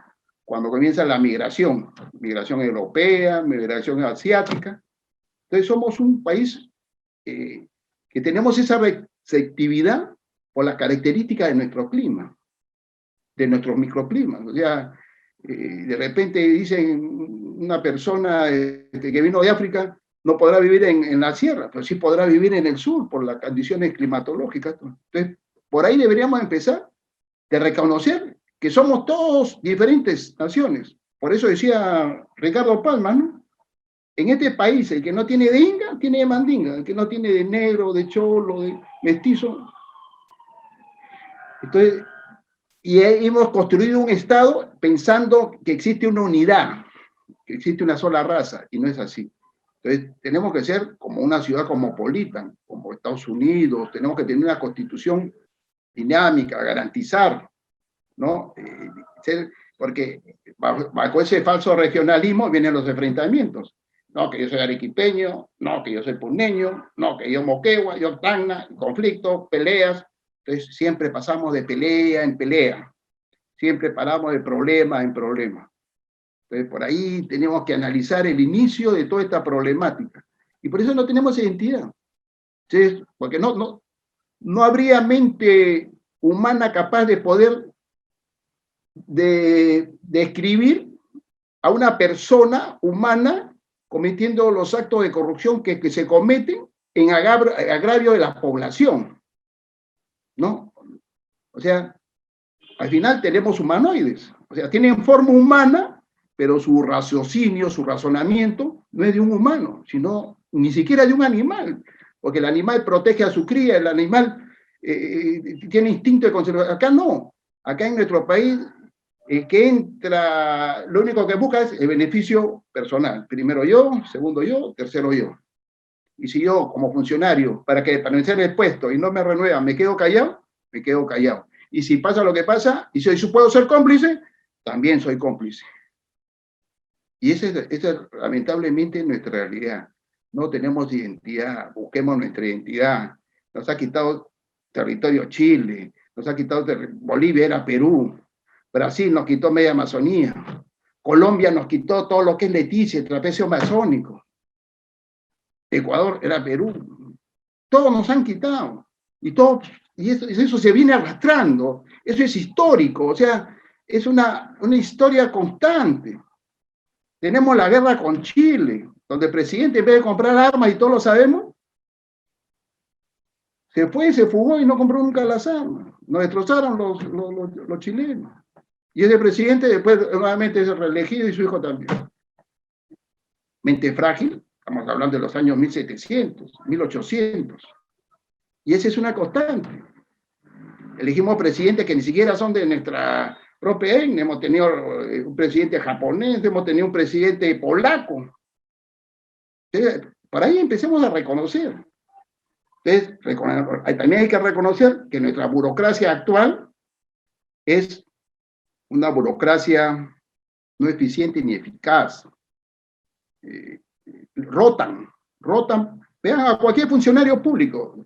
cuando comienza la migración europea, migración asiática. Entonces somos un país que tenemos esa receptividad por las características de nuestro clima. de nuestros microclimas. O sea, de repente dicen una persona que vino de África no podrá vivir en la sierra, pero sí podrá vivir en el sur por las condiciones climatológicas. Entonces, por ahí deberíamos empezar de reconocer que somos todos diferentes naciones. Por eso decía Ricardo Palma, ¿no? En este país, el que no tiene de inga, tiene de mandinga, el que no tiene de negro, de cholo, de mestizo. Entonces, y hemos construido un Estado pensando que existe una unidad, que existe una sola raza, y no es así. Entonces, tenemos que ser como una ciudad cosmopolita, como Estados Unidos, tenemos que tener una constitución dinámica, garantizar, ¿no? Porque bajo ese falso regionalismo vienen los enfrentamientos. No, que yo soy arequipeño, no, que yo soy puneño, no, que yo moquegua, yo tacna, conflictos, peleas. Entonces siempre pasamos de pelea en pelea, siempre paramos de problema en problema. Entonces por ahí tenemos que analizar el inicio de toda esta problemática. Y por eso no tenemos identidad. ¿Sí? Porque no habría mente humana capaz de poder describir a una persona humana cometiendo los actos de corrupción que se cometen en agravio de la población, ¿no? O sea, al final tenemos humanoides, o sea, tienen forma humana, pero su raciocinio, su razonamiento no es de un humano, sino ni siquiera de un animal, porque el animal protege a su cría, el animal tiene instinto de conservación. Acá no, acá en nuestro país que entra, lo único que busca es el beneficio personal. Primero yo, segundo yo, tercero yo. Y si yo, como funcionario, para permanecer en el puesto y no me renuevan, me quedo callado, me quedo callado. Y si pasa lo que pasa, y si puedo ser cómplice, también soy cómplice. Y esa es lamentablemente nuestra realidad. No tenemos identidad, busquemos nuestra identidad. Nos ha quitado territorio Chile, nos ha quitado Bolivia, era Perú. Brasil nos quitó media Amazonía. Colombia nos quitó todo lo que es Leticia, el trapecio amazónico. Ecuador era Perú. Todos nos han quitado. Y eso se viene arrastrando. Eso es histórico. O sea, es una historia constante. Tenemos la guerra con Chile, donde el presidente, en vez de comprar armas, y todos lo sabemos, se fue, se fugó y no compró nunca las armas. Nos destrozaron los chilenos. Y ese presidente después nuevamente es reelegido y su hijo también. Mente frágil, estamos hablando de los años 1700, 1800. Y esa es una constante. Elegimos presidentes que ni siquiera son de nuestra propia etnia. Hemos tenido un presidente japonés, hemos tenido un presidente polaco. Entonces, por ahí empecemos a reconocer. Entonces, también hay que reconocer que nuestra burocracia actual es una burocracia no eficiente ni eficaz. Rotan. Vean a cualquier funcionario público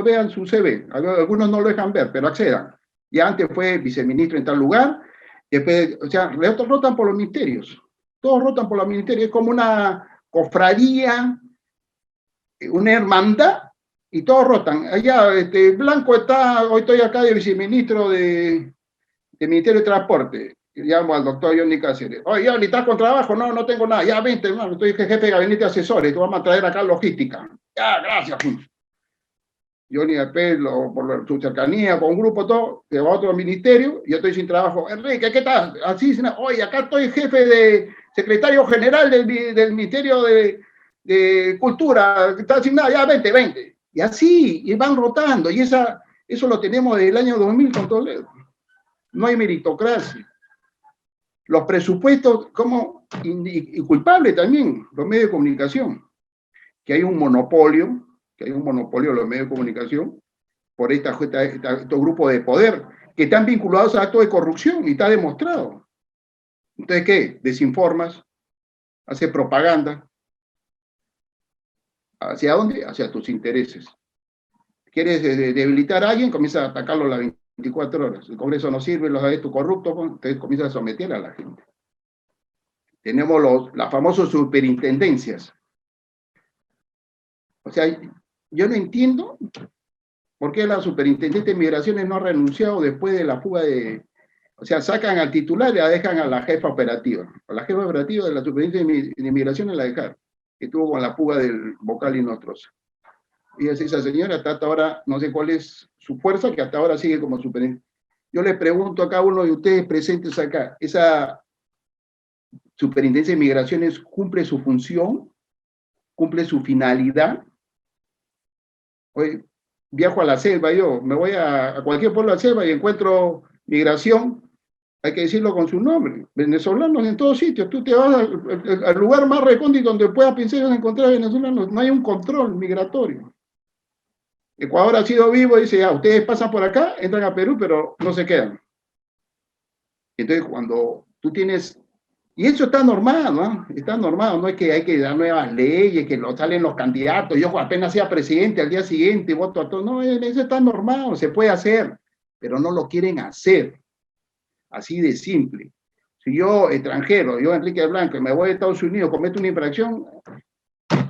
vean su CV. Algunos no lo dejan ver, pero accedan. Y antes fue viceministro en tal lugar, después, o sea, rotan por los ministerios. Todos rotan por los ministerios. Es como una cofradía, una hermandad, y todos rotan. Allá, Blanco está, hoy estoy acá de viceministro del Ministerio de Transporte. Llamo al doctor Johnny Cáceres. Oye, Johnny, ¿estás con trabajo? No, no tengo nada. Ya, vente, hermano, estoy jefe de gabinete de asesores, te vamos a traer acá logística. Ya, gracias. Johnny, después, por su cercanía, con un grupo, todo, te va a otro ministerio, y yo estoy sin trabajo. Enrique, ¿qué tal? Así, oye, acá estoy jefe de secretario general del Ministerio de Cultura, está sin nada, ya, vente. Y así, y van rotando, y eso lo tenemos desde el año 2000 con Toledo. No hay meritocracia. Los presupuestos, como culpable también, los medios de comunicación, que hay un monopolio de los medios de comunicación por estos grupos de poder que están vinculados a actos de corrupción y está demostrado. Entonces, ¿qué? Desinformas, haces propaganda. ¿Hacia dónde? Hacia tus intereses. ¿Quieres debilitar a alguien? Comienza a atacarlo las 24 horas. El Congreso no sirve, los de tu corrupto, entonces comienza a someter a la gente. Tenemos las famosas superintendencias. O sea, yo no entiendo por qué la superintendente de migraciones no ha renunciado después de la fuga de O sea, sacan al titular y la dejan a la jefa operativa. A la jefa operativa de la Superintendencia de Inmigración la dejaron, que estuvo con la puga del vocal y nosotros. Y así esa señora, hasta ahora, no sé cuál es su fuerza, que hasta ahora sigue como superintendente. Yo le pregunto a cada uno de ustedes presentes acá, ¿esa Superintendencia de Migraciones cumple su función? ¿Cumple su finalidad? Hoy viajo a la selva, yo me voy a cualquier pueblo de la selva y encuentro migración, hay que decirlo con su nombre, venezolanos en todos sitios. Tú te vas al lugar más recóndito donde puedas pensar en encontrar venezolanos, no hay un control migratorio. Ecuador ha sido vivo y dice, ya, ustedes pasan por acá, entran a Perú, pero no se quedan. Entonces, cuando tú tienes... Y eso está normado, ¿no? Está normado, no es que hay que dar nuevas leyes, que salen los candidatos, yo apenas sea presidente, al día siguiente voto a todos. No, eso está normado, se puede hacer, pero no lo quieren hacer. Así de simple. Si yo, extranjero, yo, Enrique Blanco, me voy a Estados Unidos, cometo una infracción,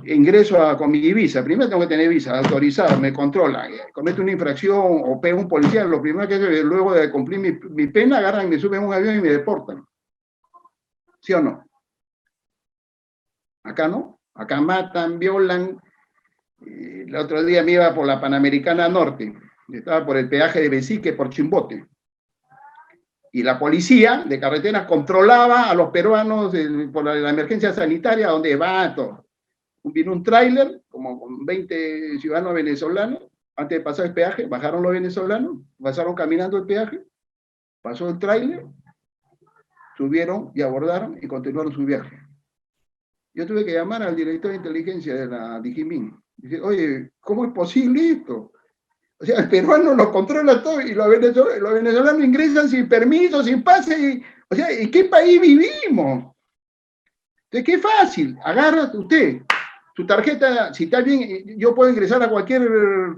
ingreso con mi visa, primero tengo que tener visa, autorizado, me controlan, cometo una infracción o pego un policía, lo primero que hace, luego de cumplir mi pena, agarran, me suben a un avión y me deportan. ¿Sí o no? Acá no, acá matan, violan. El otro día me iba por la Panamericana Norte, estaba por el peaje de Besique, por Chimbote. Y la policía de carreteras controlaba a los peruanos por la emergencia sanitaria, donde va todo. Vino un tráiler, como con 20 ciudadanos venezolanos, antes de pasar el peaje, bajaron los venezolanos, pasaron caminando el peaje, pasó el tráiler, subieron y abordaron y continuaron su viaje. Yo tuve que llamar al director de inteligencia de la Digimin. Dice, oye, ¿cómo es posible esto? O sea, el peruano lo controla todo y los venezolanos ingresan sin permiso, sin pase. O sea, ¿en qué país vivimos? Entonces, qué fácil. Agarra usted su tarjeta, si está bien, yo puedo ingresar a cualquier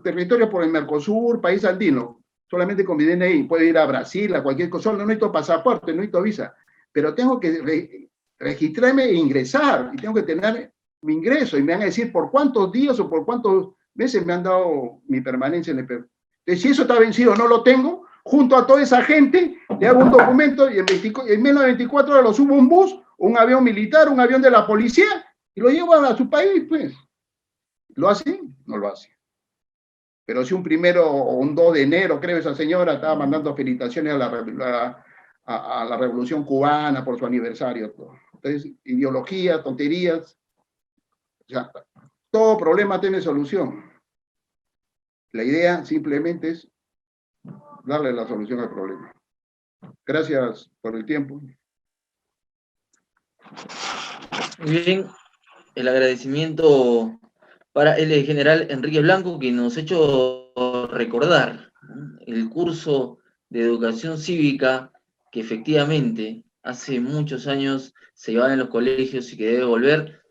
territorio por el Mercosur, país andino, solamente con mi DNI. Puedo ir a Brasil, a cualquier cosa. No necesito pasaporte, no necesito visa. Pero tengo que registrarme e ingresar. Y tengo que tener mi ingreso. Y me van a decir por cuántos días o por cuántos meses me han dado mi permanencia en el Perú. Entonces, si eso está vencido, no lo tengo, junto a toda esa gente, le hago un documento y en menos de 24 horas lo subo a un bus, un avión militar, un avión de la policía, y lo llevan a su país, pues. ¿Lo hace? No lo hace. Pero si un 1 o un 2 de enero, creo, esa señora estaba mandando felicitaciones a la Revolución Cubana por su aniversario. Todo. Entonces, ideología, tonterías. O sea, todo problema tiene solución. La idea simplemente es darle la solución al problema. Gracias por el tiempo. Muy bien, el agradecimiento para el general Enrique Blanco, que nos ha hecho recordar el curso de educación cívica que efectivamente hace muchos años se llevaba en los colegios y que debe volver.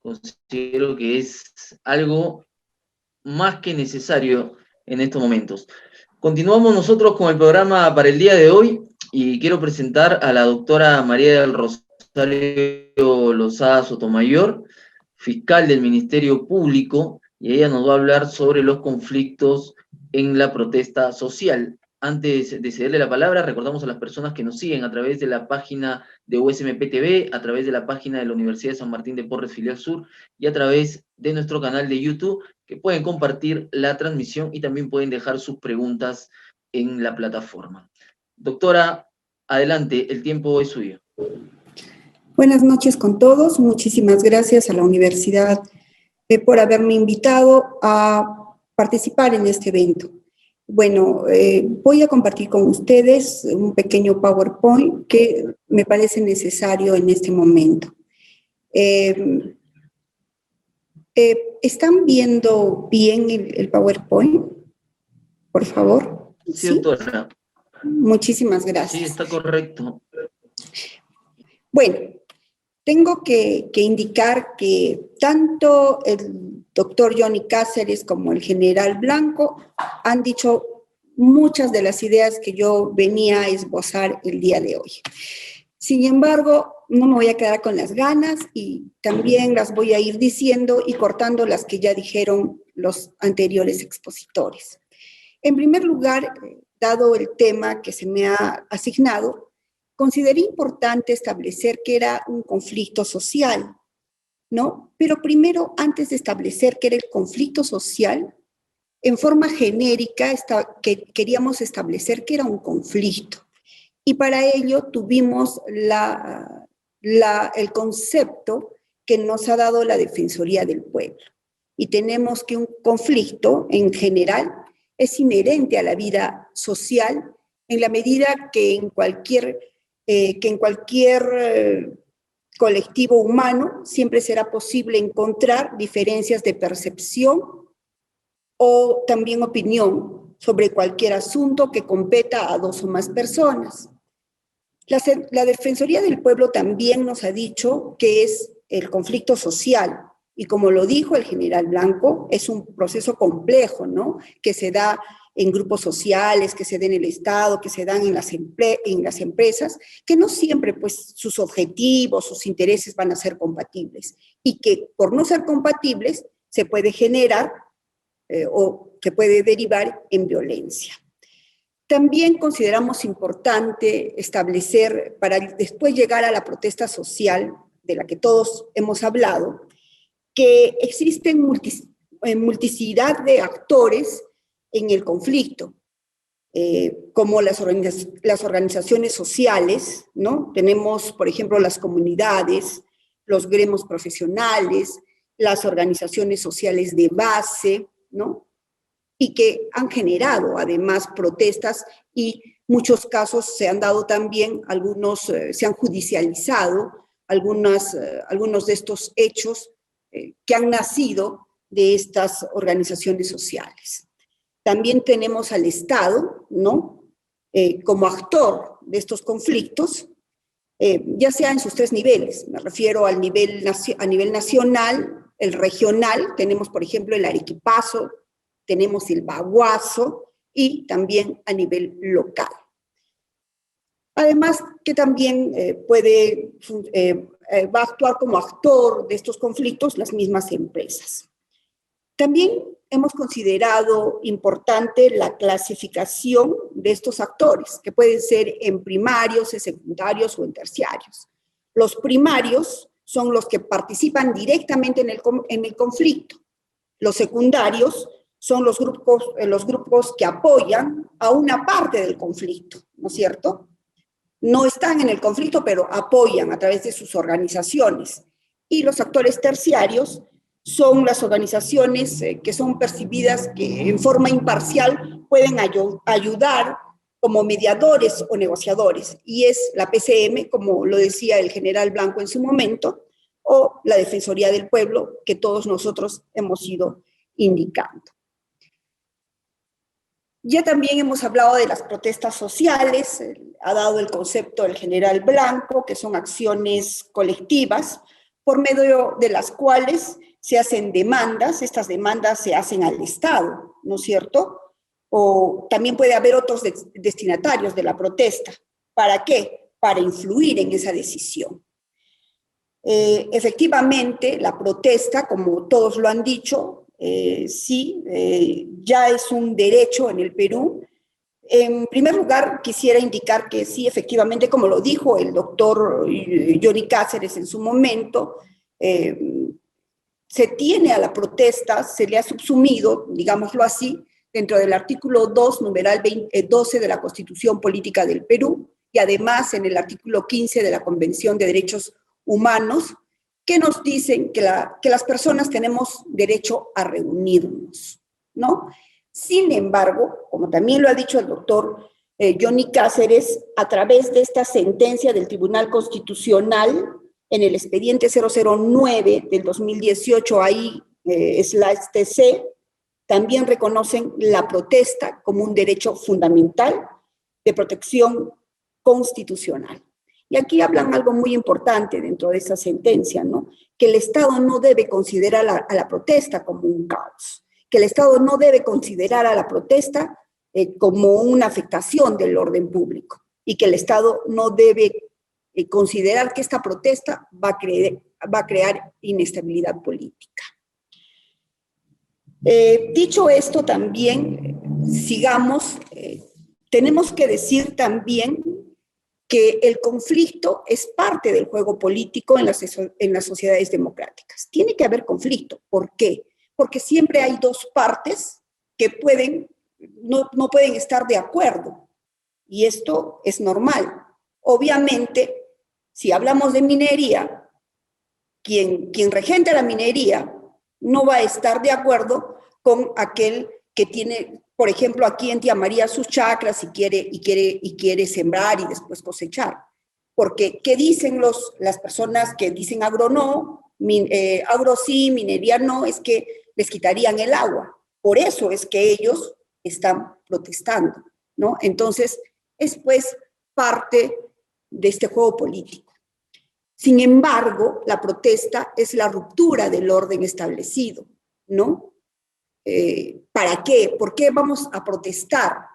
Considero que es algo más que necesario en estos momentos. Continuamos nosotros con el programa para el día de hoy y quiero presentar a la doctora María del Rosario Lozada Sotomayor, fiscal del Ministerio Público, y ella nos va a hablar sobre los conflictos en la protesta social. Antes de cederle la palabra, recordamos a las personas que nos siguen a través de la página de USMP TV, a través de la página de la Universidad de San Martín de Porres, Filial Sur, y a través de nuestro canal de YouTube, que pueden compartir la transmisión y también pueden dejar sus preguntas en la plataforma. Doctora, adelante, el tiempo es suyo. Buenas noches con todos. Muchísimas gracias a la universidad por haberme invitado a participar en este evento. Bueno, voy a compartir con ustedes un pequeño PowerPoint que me parece necesario en este momento. ¿Están viendo bien el PowerPoint? Por favor. Sí, doctora. Muchísimas gracias. Sí, está correcto. Bueno, tengo que indicar que tanto el doctor Johnny Cáceres como el general Blanco han dicho muchas de las ideas que yo venía a esbozar el día de hoy. Sin embargo, no me voy a quedar con las ganas y también las voy a ir diciendo y cortando las que ya dijeron los anteriores expositores. En primer lugar, dado el tema que se me ha asignado, consideré importante establecer que era un conflicto social, ¿no? Pero primero, antes de establecer que era el conflicto social, en forma genérica queríamos establecer que era un conflicto. Y para ello tuvimos el concepto que nos ha dado la Defensoría del Pueblo. Y tenemos que un conflicto, en general, es inherente a la vida social en la medida que en cualquier colectivo humano siempre será posible encontrar diferencias de percepción o también opinión sobre cualquier asunto que competa a dos o más personas. La Defensoría del Pueblo también nos ha dicho que es el conflicto social, y como lo dijo el general Blanco, es un proceso complejo, ¿no? Que se da en grupos sociales, que se da en el Estado, que se dan en las empresas, que no siempre, pues, sus objetivos, sus intereses van a ser compatibles, y que por no ser compatibles se puede generar o que puede derivar en violencia. También consideramos importante establecer, para después llegar a la protesta social, de la que todos hemos hablado, que existen multiplicidad de actores en el conflicto, como las organizaciones sociales, ¿no? Tenemos, por ejemplo, las comunidades, los gremios profesionales, las organizaciones sociales de base, ¿no? Y que han generado además protestas, y muchos casos se han dado también, algunos se han judicializado, algunos de estos hechos que han nacido de estas organizaciones sociales. También tenemos al Estado, ¿no? Como actor de estos conflictos, ya sea en sus tres niveles. Me refiero a nivel nacional, el regional, tenemos por ejemplo el Arequipazo, tenemos el Baguazo, y también a nivel local. Además que también va a actuar como actor de estos conflictos las mismas empresas. También hemos considerado importante la clasificación de estos actores, que pueden ser en primarios, en secundarios o en terciarios. Los primarios son los que participan directamente en el conflicto. Los secundarios son los grupos que apoyan a una parte del conflicto, ¿no es cierto? No están en el conflicto, pero apoyan a través de sus organizaciones. Y los actores terciarios son las organizaciones que son percibidas que en forma imparcial pueden ayudar como mediadores o negociadores, y es la PCM, como lo decía el general Blanco en su momento, o la Defensoría del Pueblo, que todos nosotros hemos ido indicando. Ya también hemos hablado de las protestas sociales, ha dado el concepto el general Blanco, que son acciones colectivas, por medio de las cuales se hacen demandas, estas demandas se hacen al Estado, ¿no es cierto? O también puede haber otros destinatarios de la protesta. ¿Para qué? Para influir en esa decisión. Efectivamente, la protesta, como todos lo han dicho, ya es un derecho en el Perú. En primer lugar, quisiera indicar que sí, efectivamente, como lo dijo el doctor Johnny Cáceres en su momento, se tiene a la protesta, se le ha subsumido, digámoslo así, dentro del artículo 2, numeral 12 de la Constitución Política del Perú, y además en el artículo 15 de la Convención de Derechos Humanos, que nos dicen que las personas tenemos derecho a reunirnos, ¿no? Sin embargo, como también lo ha dicho el doctor Johnny Cáceres, a través de esta sentencia del Tribunal Constitucional, en el expediente 009 del 2018, ahí /TC, también reconocen la protesta como un derecho fundamental de protección constitucional. Y aquí hablan algo muy importante dentro de esa sentencia, ¿no? Que el Estado no debe considerar a la protesta como un caos, que el Estado no debe considerar a la protesta como una afectación del orden público, y que el Estado no debe considerar que esta protesta va a crear inestabilidad política. Dicho esto, también sigamos, tenemos que decir también que el conflicto es parte del juego político en las sociedades democráticas. Tiene que haber conflicto. ¿Por qué? Porque siempre hay dos partes que no pueden estar de acuerdo. Y esto es normal. Obviamente, si hablamos de minería, quien regenta la minería no va a estar de acuerdo con aquel que tiene, por ejemplo, aquí en Tía María sus chacras y quiere sembrar y después cosechar. Porque, ¿qué dicen las personas que dicen agro no, agro sí, minería no? Es que les quitarían el agua. Por eso es que ellos están protestando, ¿no? Entonces, es pues parte de este juego político. Sin embargo, la protesta es la ruptura del orden establecido, ¿no? ¿Para qué? ¿Por qué vamos a protestar?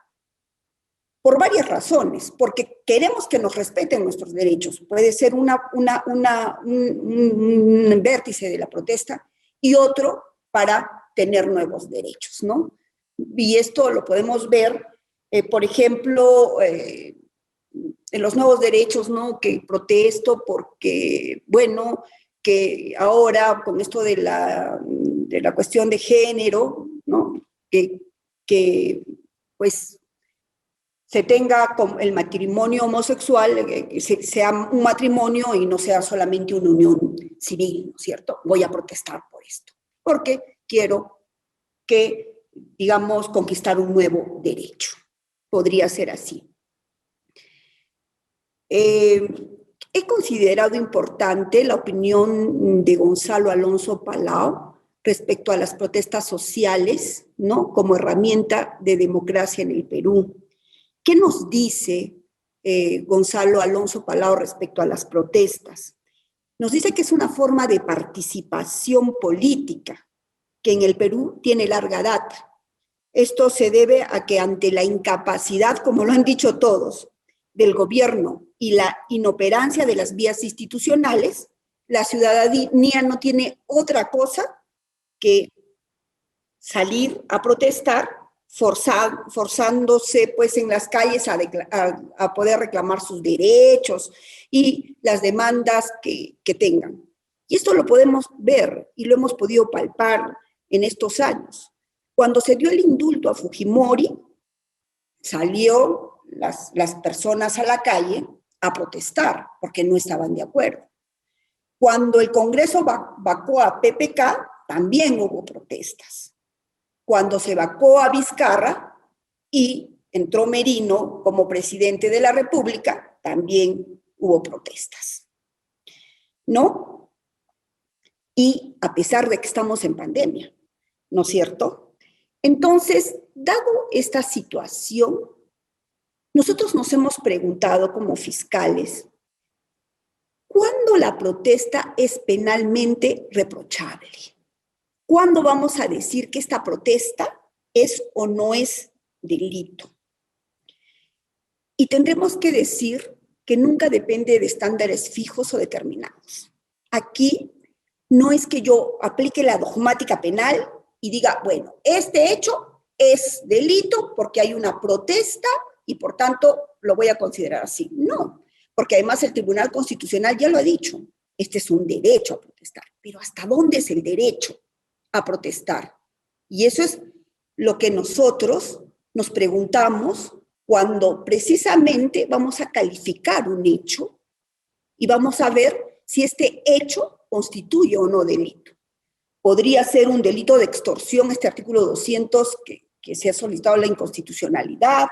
Por varias razones. Porque queremos que nos respeten nuestros derechos. Puede ser un vértice de la protesta y otro para tener nuevos derechos, ¿no? Y esto lo podemos ver, por ejemplo, en los nuevos derechos, ¿no? Que protesto porque, bueno, que ahora con esto de la cuestión de género, ¿no? Que pues se tenga el matrimonio homosexual, que sea un matrimonio y no sea solamente una unión civil, ¿no es cierto? Voy a protestar por esto, porque quiero que, digamos, conquistar un nuevo derecho. Podría ser así. He considerado importante la opinión de Gonzalo Alonso Palau respecto a las protestas sociales, ¿no? Como herramienta de democracia en el Perú. ¿Qué nos dice Gonzalo Alonso Palau respecto a las protestas? Nos dice que es una forma de participación política que en el Perú tiene larga data. Esto se debe a que ante la incapacidad, como lo han dicho todos, del gobierno y la inoperancia de las vías institucionales, la ciudadanía no tiene otra cosa que salir a protestar, forzándose pues en las calles a poder reclamar sus derechos y las demandas que tengan. Y esto lo podemos ver y lo hemos podido palpar en estos años. Cuando se dio el indulto a Fujimori, salió las personas a la calle a protestar porque no estaban de acuerdo. Cuando el Congreso vacó a PPK, también hubo protestas. Cuando se vacó a Vizcarra y entró Merino como presidente de la República, también hubo protestas, ¿no? Y a pesar de que estamos en pandemia, ¿no es cierto? Entonces, dado esta situación, nosotros nos hemos preguntado como fiscales, ¿cuándo la protesta es penalmente reprochable? ¿Cuándo vamos a decir que esta protesta es o no es delito? Y tendremos que decir que nunca depende de estándares fijos o determinados. Aquí no es que yo aplique la dogmática penal y diga, bueno, este hecho es delito porque hay una protesta y por tanto lo voy a considerar así. No, porque además el Tribunal Constitucional ya lo ha dicho, este es un derecho a protestar, pero ¿hasta dónde es el derecho a protestar? Y eso es lo que nosotros nos preguntamos cuando precisamente vamos a calificar un hecho y vamos a ver si este hecho constituye o no delito. Podría ser un delito de extorsión, este artículo 200 que se ha solicitado la inconstitucionalidad,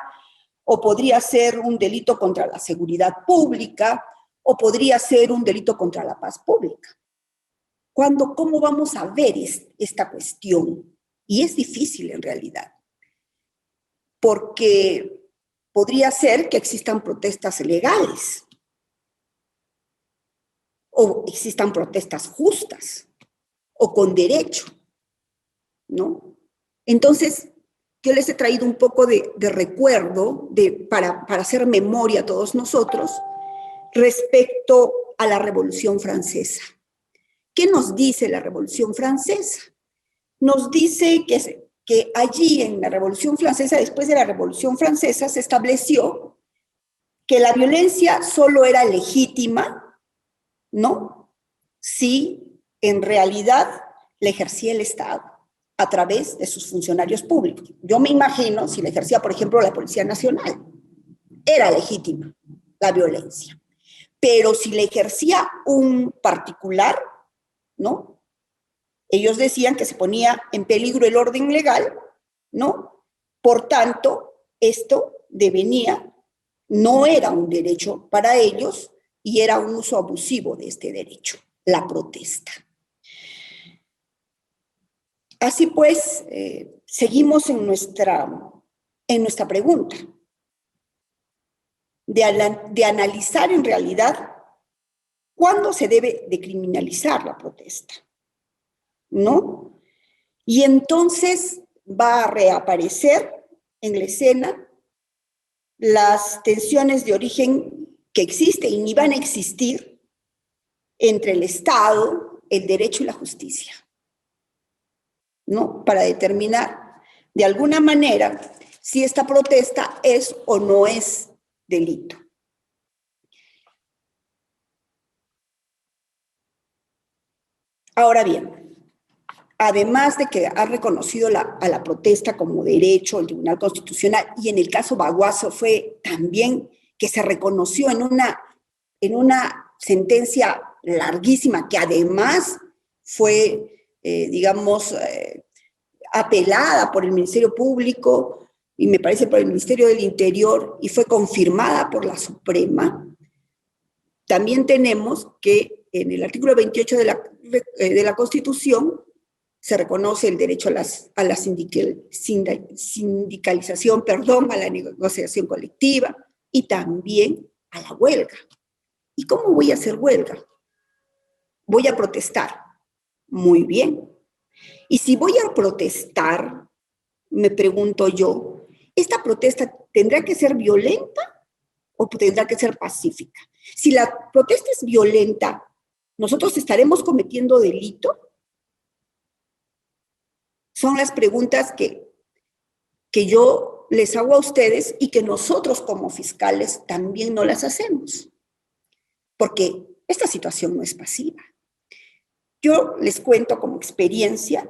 o podría ser un delito contra la seguridad pública, o podría ser un delito contra la paz pública. ¿Cómo vamos a ver esta cuestión? Y es difícil en realidad, porque podría ser que existan protestas legales, o existan protestas justas, o con derecho, ¿no? Entonces, yo les he traído un poco de recuerdo para hacer memoria a todos nosotros respecto a la Revolución Francesa. ¿Qué nos dice la Revolución Francesa? Nos dice que allí en la Revolución Francesa, después de la Revolución Francesa, se estableció que la violencia solo era legítima, ¿no? Si en realidad la ejercía el Estado a través de sus funcionarios públicos. Yo me imagino si la ejercía, por ejemplo, la Policía Nacional, era legítima la violencia. Pero si la ejercía un particular, ¿no? Ellos decían que se ponía en peligro el orden legal, ¿no? Por tanto, esto devenía, no era un derecho para ellos y era un uso abusivo de este derecho, la protesta. Así pues, seguimos en nuestra pregunta de analizar en realidad cuándo se debe de criminalizar la protesta, ¿no? Y entonces va a reaparecer en la escena las tensiones de origen que existen y ni van a existir entre el Estado, el derecho y la justicia, ¿no? Para determinar de alguna manera si esta protesta es o no es delito. Ahora bien, además de que ha reconocido a la protesta como derecho el Tribunal Constitucional, y en el caso Baguazo fue también que se reconoció en una sentencia larguísima, que además fue, apelada por el Ministerio Público y me parece por el Ministerio del Interior y fue confirmada por la Suprema. También tenemos que en el artículo 28 de la Constitución se reconoce el derecho a la sindicalización, a la negociación colectiva y también a la huelga. ¿Y cómo voy a hacer huelga? Voy a protestar. Muy bien. Y si voy a protestar, me pregunto yo, ¿esta protesta tendrá que ser violenta o tendrá que ser pacífica? Si la protesta es violenta, ¿nosotros estaremos cometiendo delito? Son las preguntas que yo les hago a ustedes y que nosotros como fiscales también no las hacemos, porque esta situación no es pasiva. Yo les cuento como experiencia,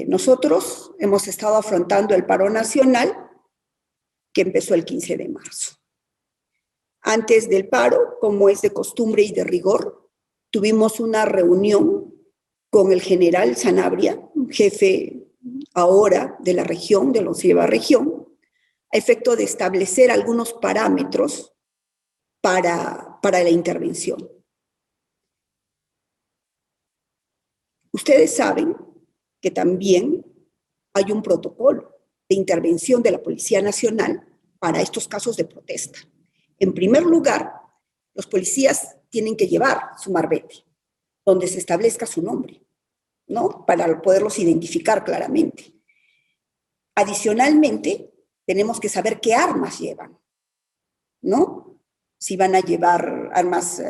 nosotros hemos estado afrontando el paro nacional que empezó el 15 de marzo. Antes del paro, como es de costumbre y de rigor, tuvimos una reunión con el general Sanabria, jefe ahora de la región, de la 11ª región, a efecto de establecer algunos parámetros para la intervención. Ustedes saben que también hay un protocolo de intervención de la Policía Nacional para estos casos de protesta. En primer lugar, los policías tienen que llevar su marbete, donde se establezca su nombre, ¿no? Para poderlos identificar claramente. Adicionalmente, tenemos que saber qué armas llevan, ¿no? Si van a llevar armas,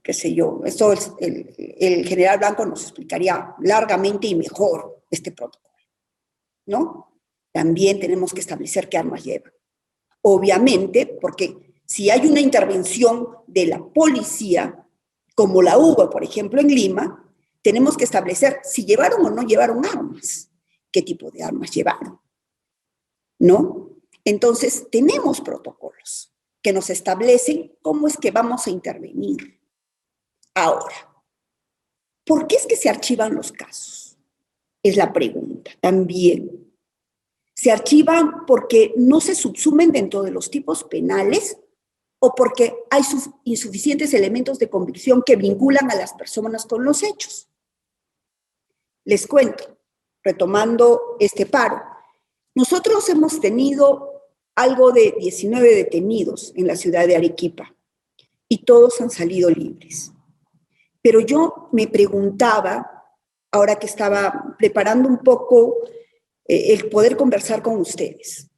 qué sé yo, esto el general Blanco nos explicaría largamente y mejor este protocolo, ¿no? También tenemos que establecer qué armas llevan. Obviamente, porque si hay una intervención de la policía, como la hubo, por ejemplo, en Lima, tenemos que establecer si llevaron o no llevaron armas, qué tipo de armas llevaron, ¿no? Entonces, tenemos protocolos que nos establecen cómo es que vamos a intervenir. Ahora, ¿por qué es que se archivan los casos? Es la pregunta también. ¿Se archivan porque no se subsumen dentro de los tipos penales o porque hay insuficientes elementos de convicción que vinculan a las personas con los hechos? Les cuento, retomando este paro, nosotros hemos tenido algo de 19 detenidos en la ciudad de Arequipa y todos han salido libres. Pero yo me preguntaba, ahora que estaba preparando un poco el poder conversar con ustedes,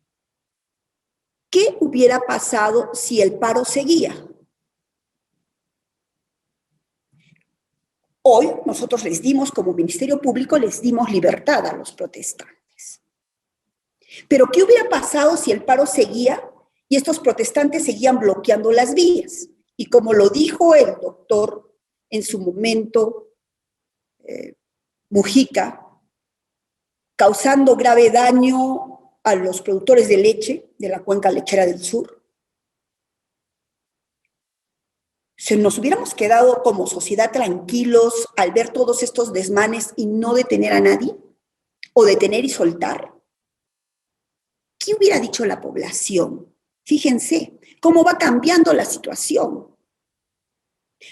¿qué hubiera pasado si el paro seguía? Hoy nosotros les dimos, como Ministerio Público, les dimos libertad a los protestantes. Pero ¿qué hubiera pasado si el paro seguía y estos protestantes seguían bloqueando las vías. Y como lo dijo el doctor en su momento, Mujica, causando grave daño a los productores de leche de la cuenca lechera del sur. Si nos hubiéramos quedado como sociedad tranquilos al ver todos estos desmanes y no detener a nadie, o detener y soltar, ¿qué hubiera dicho la población? Fíjense cómo va cambiando la situación.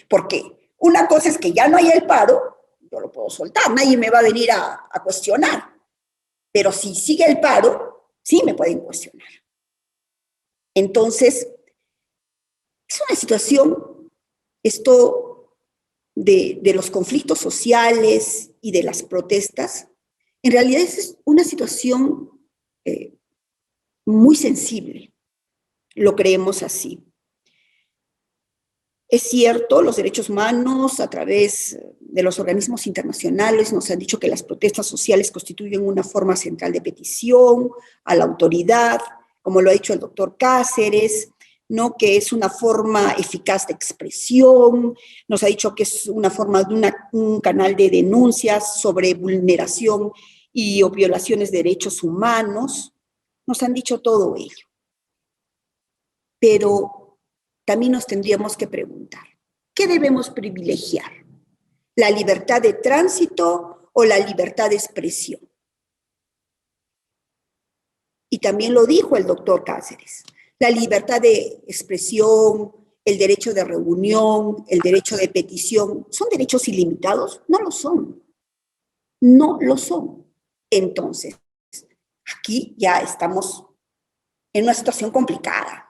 Porque una cosa es que ya no hay el paro, yo lo puedo soltar, nadie me va a venir a cuestionar. Pero si sigue el paro, sí me pueden cuestionar. Entonces, es una situación, esto de los conflictos sociales y de las protestas, en realidad es una situación muy sensible, lo creemos así. Es cierto, los derechos humanos a través de los organismos internacionales nos han dicho que las protestas sociales constituyen una forma central de petición a la autoridad, como lo ha dicho el doctor Cáceres, ¿no? Que es una forma eficaz de expresión, nos ha dicho que es una forma de un canal de denuncias sobre vulneración y o violaciones de derechos humanos, nos han dicho todo ello. Pero también nos tendríamos que preguntar, ¿qué debemos privilegiar? ¿La libertad de tránsito o la libertad de expresión? Y también lo dijo el doctor Cáceres, la libertad de expresión, el derecho de reunión, el derecho de petición, ¿son derechos ilimitados? No lo son. No lo son. Entonces, aquí ya estamos en una situación complicada,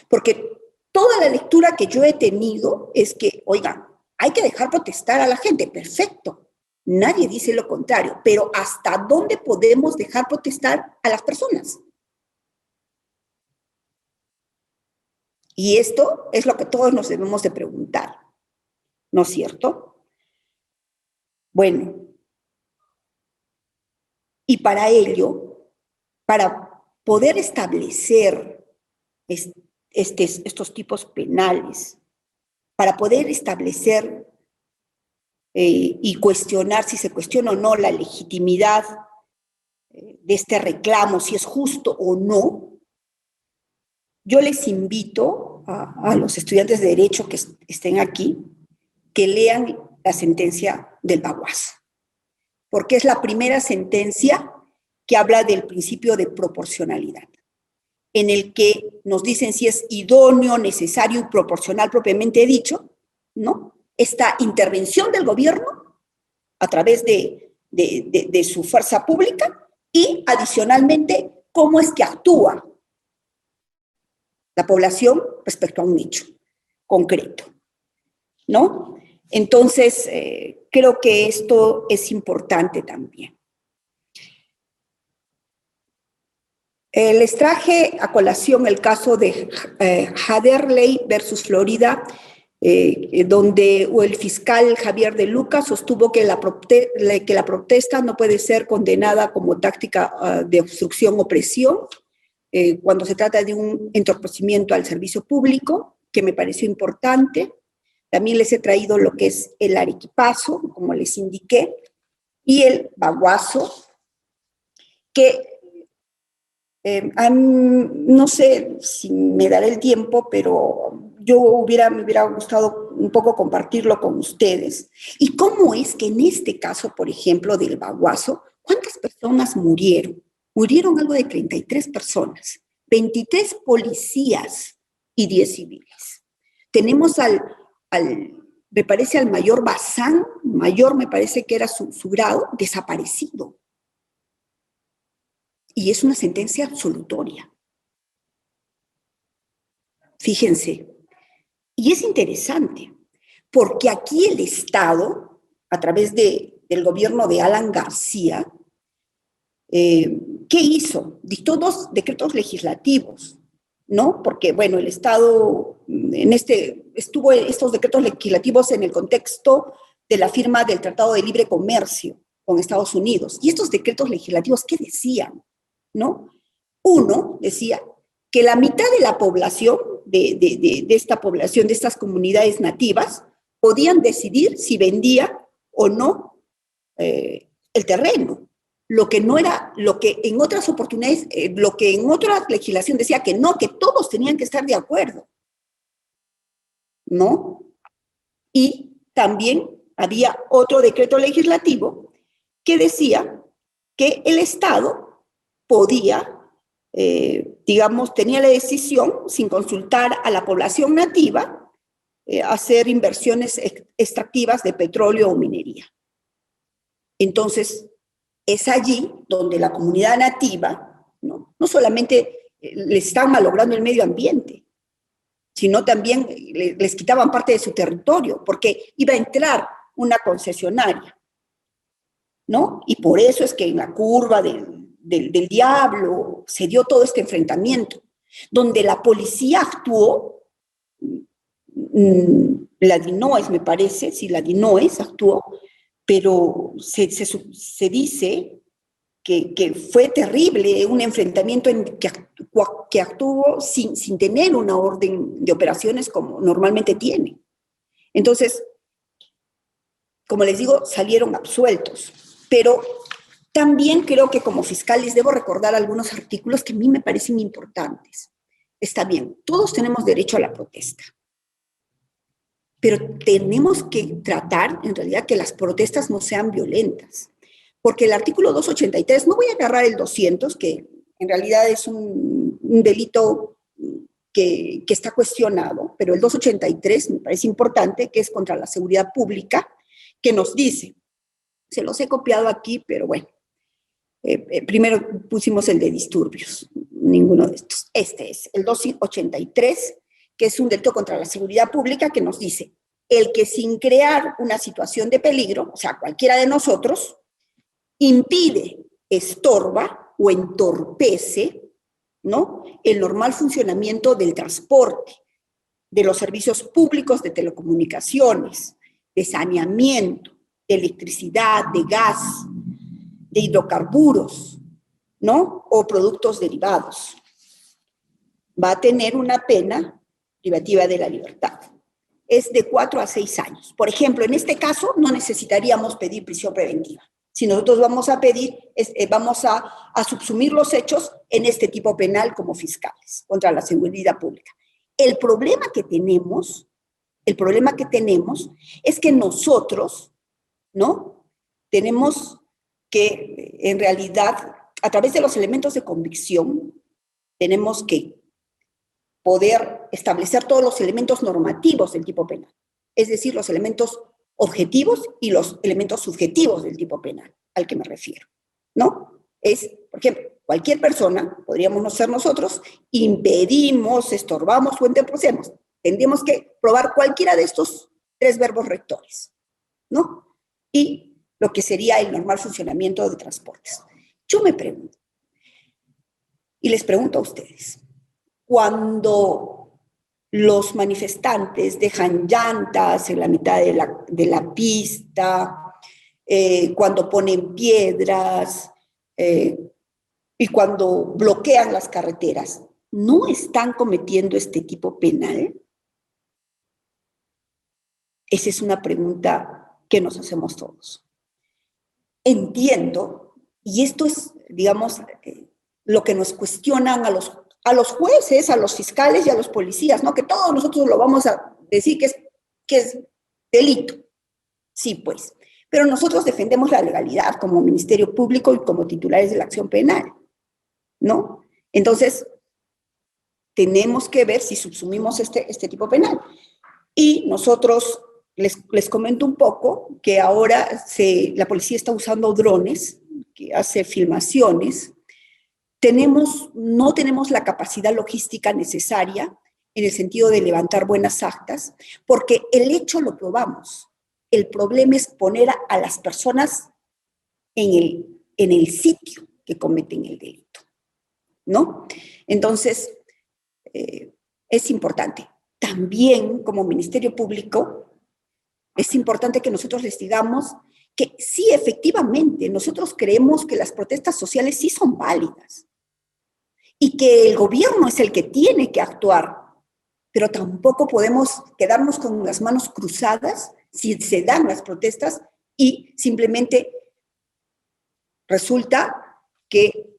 porque toda la lectura que yo he tenido es que, oigan, hay que dejar protestar a la gente, perfecto, nadie dice lo contrario, pero ¿hasta dónde podemos dejar protestar a las personas? Y esto es lo que todos nos debemos de preguntar, ¿no es cierto? Bueno, y para ello, para poder establecer estos tipos penales, para poder establecer y cuestionar, si se cuestiona o no la legitimidad de este reclamo, si es justo o no, yo les invito a los estudiantes de Derecho que estén aquí, que lean la sentencia del Baguazo, porque es la primera sentencia que habla del principio de proporcionalidad, en el que nos dicen si es idóneo, necesario y proporcional propiamente dicho, ¿no? Esta intervención del gobierno a través de su fuerza pública y adicionalmente cómo es que actúa la población respecto a un hecho concreto, ¿no? Entonces, creo que esto es importante también. Les traje a colación el caso de Haderley versus Florida, donde el fiscal Javier de Luca sostuvo que la protesta no puede ser condenada como táctica de obstrucción o presión cuando se trata de un entorpecimiento al servicio público, que me pareció importante. También les he traído lo que es el arequipazo, como les indiqué, y el baguazo, que no sé si me daré el tiempo, pero me hubiera gustado un poco compartirlo con ustedes. ¿Y cómo es que en este caso, por ejemplo, del baguazo, cuántas personas murieron? Murieron algo de 33 personas, 23 policías y 10 civiles. Tenemos me parece al mayor Bazán, mayor me parece que era su grado, desaparecido. Y es una sentencia absolutoria. Fíjense. Y es interesante, porque aquí el Estado, a través del gobierno de Alan García, ¿qué hizo? Dictó 2 decretos legislativos, ¿no? Porque, bueno, el Estado estuvo estos decretos legislativos en el contexto de la firma del Tratado de Libre Comercio con Estados Unidos. Y estos decretos legislativos, ¿qué decían? ¿No? Uno decía que la mitad de la población, de esta población, de estas comunidades nativas, podían decidir si vendía o no el terreno. Lo que no era, lo que en otras oportunidades, lo que en otra legislación decía que no, que todos tenían que estar de acuerdo, ¿no? Y también había otro decreto legislativo que decía que el Estado podía, digamos, tenía la decisión, sin consultar a la población nativa, hacer inversiones extractivas de petróleo o minería. Entonces, es allí donde la comunidad nativa, no solamente les están malogrando el medio ambiente, sino también les quitaban parte de su territorio, porque iba a entrar una concesionaria, ¿no? Y por eso es que en la curva del diablo se dio todo este enfrentamiento, donde la policía actuó, la DINOES me parece, sí, la DINOES actuó, pero se dice que fue terrible, un enfrentamiento que actuó sin tener una orden de operaciones como normalmente tiene. Entonces, como les digo, salieron absueltos, pero también creo que como fiscales debo recordar algunos artículos que a mí me parecen importantes. Está bien, todos tenemos derecho a la protesta, pero tenemos que tratar, en realidad, que las protestas no sean violentas. Porque el artículo 283, no voy a agarrar el 200, que en realidad es un delito que está cuestionado, pero el 283 me parece importante, que es contra la seguridad pública, que nos dice, se los he copiado aquí, pero bueno, primero pusimos el de disturbios, ninguno de estos. Este es el 283, que es un delito contra la seguridad pública, que nos dice, el que sin crear una situación de peligro, o sea, cualquiera de nosotros, impide, estorba o entorpece, ¿no?, el normal funcionamiento del transporte, de los servicios públicos de telecomunicaciones, de saneamiento, de electricidad, de gas, de hidrocarburos, ¿no?, o productos derivados. Va a tener una pena privativa de la libertad. Es de 4 a 6 años. Por ejemplo, en este caso no necesitaríamos pedir prisión preventiva. Si nosotros vamos a pedir, vamos a subsumir los hechos en este tipo penal como fiscales contra la seguridad pública. El problema que tenemos es que nosotros, ¿no?, tenemos que, en realidad, a través de los elementos de convicción, tenemos que poder establecer todos los elementos normativos del tipo penal, es decir, los elementos objetivos y los elementos subjetivos del tipo penal al que me refiero, ¿no? Es, por ejemplo, cualquier persona, podríamos no ser nosotros, impedimos, estorbamos o entorpecemos. Tendríamos que probar cualquiera de estos 3 verbos rectores, ¿no? Y lo que sería el normal funcionamiento de transportes. Yo me pregunto, y les pregunto a ustedes, cuando los manifestantes dejan llantas en la mitad de la pista, cuando ponen piedras y cuando bloquean las carreteras, ¿no están cometiendo este tipo penal? Esa es una pregunta que nos hacemos todos. Entiendo, y esto es, digamos, lo que nos cuestionan a los jueces, a los fiscales y a los policías, ¿no? Que todos nosotros lo vamos a decir que es delito. Sí, pues. Pero nosotros defendemos la legalidad como Ministerio Público y como titulares de la acción penal, ¿no? Entonces, tenemos que ver si subsumimos este tipo penal. Y nosotros, les comento un poco que ahora la policía está usando drones, que hace filmaciones. No tenemos la capacidad logística necesaria en el sentido de levantar buenas actas, porque el hecho lo probamos. El problema es poner a las personas en el sitio que cometen el delito, ¿no? Entonces, es importante. También, como Ministerio Público, es importante que nosotros les digamos que sí, efectivamente, nosotros creemos que las protestas sociales sí son válidas. y que el gobierno es el que tiene que actuar, pero tampoco podemos quedarnos con las manos cruzadas si se dan las protestas y simplemente resulta que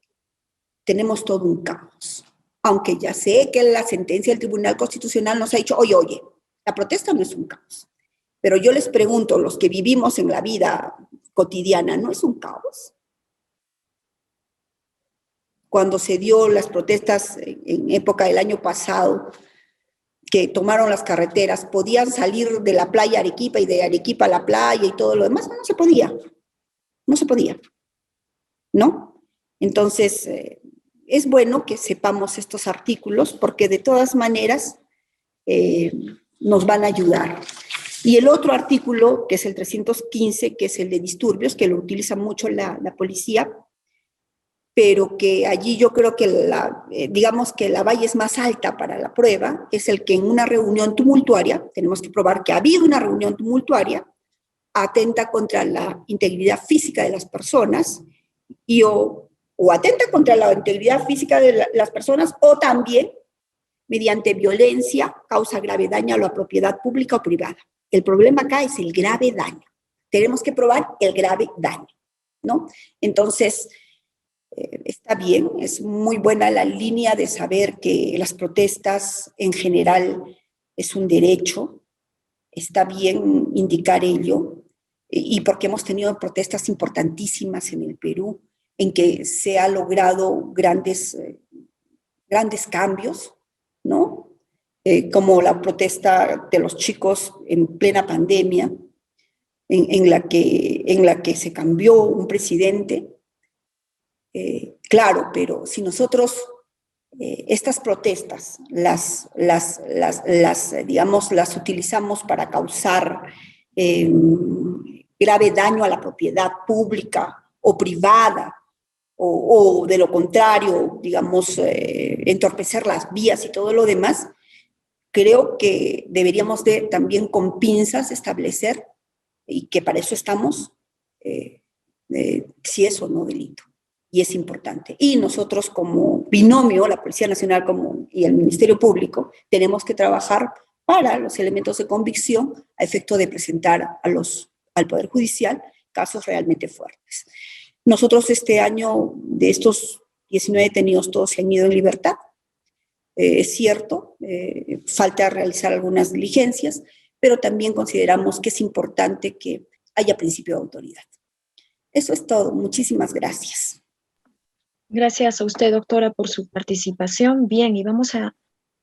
tenemos todo un caos. Aunque ya sé que la sentencia del Tribunal Constitucional nos ha dicho, oye, la protesta no es un caos. Pero yo les pregunto, los que vivimos en la vida cotidiana, ¿no es un caos? Cuando se dio las protestas en época del año pasado, que tomaron las carreteras, podían salir de la playa Arequipa y de Arequipa a la playa y todo lo demás, no se podía, ¿no? Entonces, es bueno que sepamos estos artículos porque de todas maneras nos van a ayudar. Y el otro artículo, que es el 315, que es el de disturbios, que lo utiliza mucho la policía, pero que allí yo creo que digamos que la valla es más alta para la prueba, es el que en una reunión tumultuaria, tenemos que probar que ha habido una reunión tumultuaria, atenta contra la integridad física de las personas o atenta contra la integridad física de las personas o también mediante violencia causa grave daño a la propiedad pública o privada. El problema acá es el grave daño. Tenemos que probar el grave daño, ¿no? Entonces, está bien, es muy buena la línea de saber que las protestas en general es un derecho, está bien indicar ello, y porque hemos tenido protestas importantísimas en el Perú, en que se ha logrado grandes cambios, ¿no? Como la protesta de los chicos en plena pandemia, en la que se cambió un presidente. Claro, pero si nosotros estas protestas las utilizamos para causar grave daño a la propiedad pública o privada, o de lo contrario, digamos, entorpecer las vías y todo lo demás, creo que deberíamos de también con pinzas establecer, y que para eso estamos, si es o no delito. Y es importante. Y nosotros como binomio, la Policía Nacional y el Ministerio Público, tenemos que trabajar para los elementos de convicción a efecto de presentar al Poder Judicial casos realmente fuertes. Nosotros este año, de estos 19 detenidos, todos se han ido en libertad. Es cierto, falta realizar algunas diligencias, pero también consideramos que es importante que haya principio de autoridad. Eso es todo. Muchísimas gracias. Gracias a usted, doctora, por su participación. Bien, y vamos a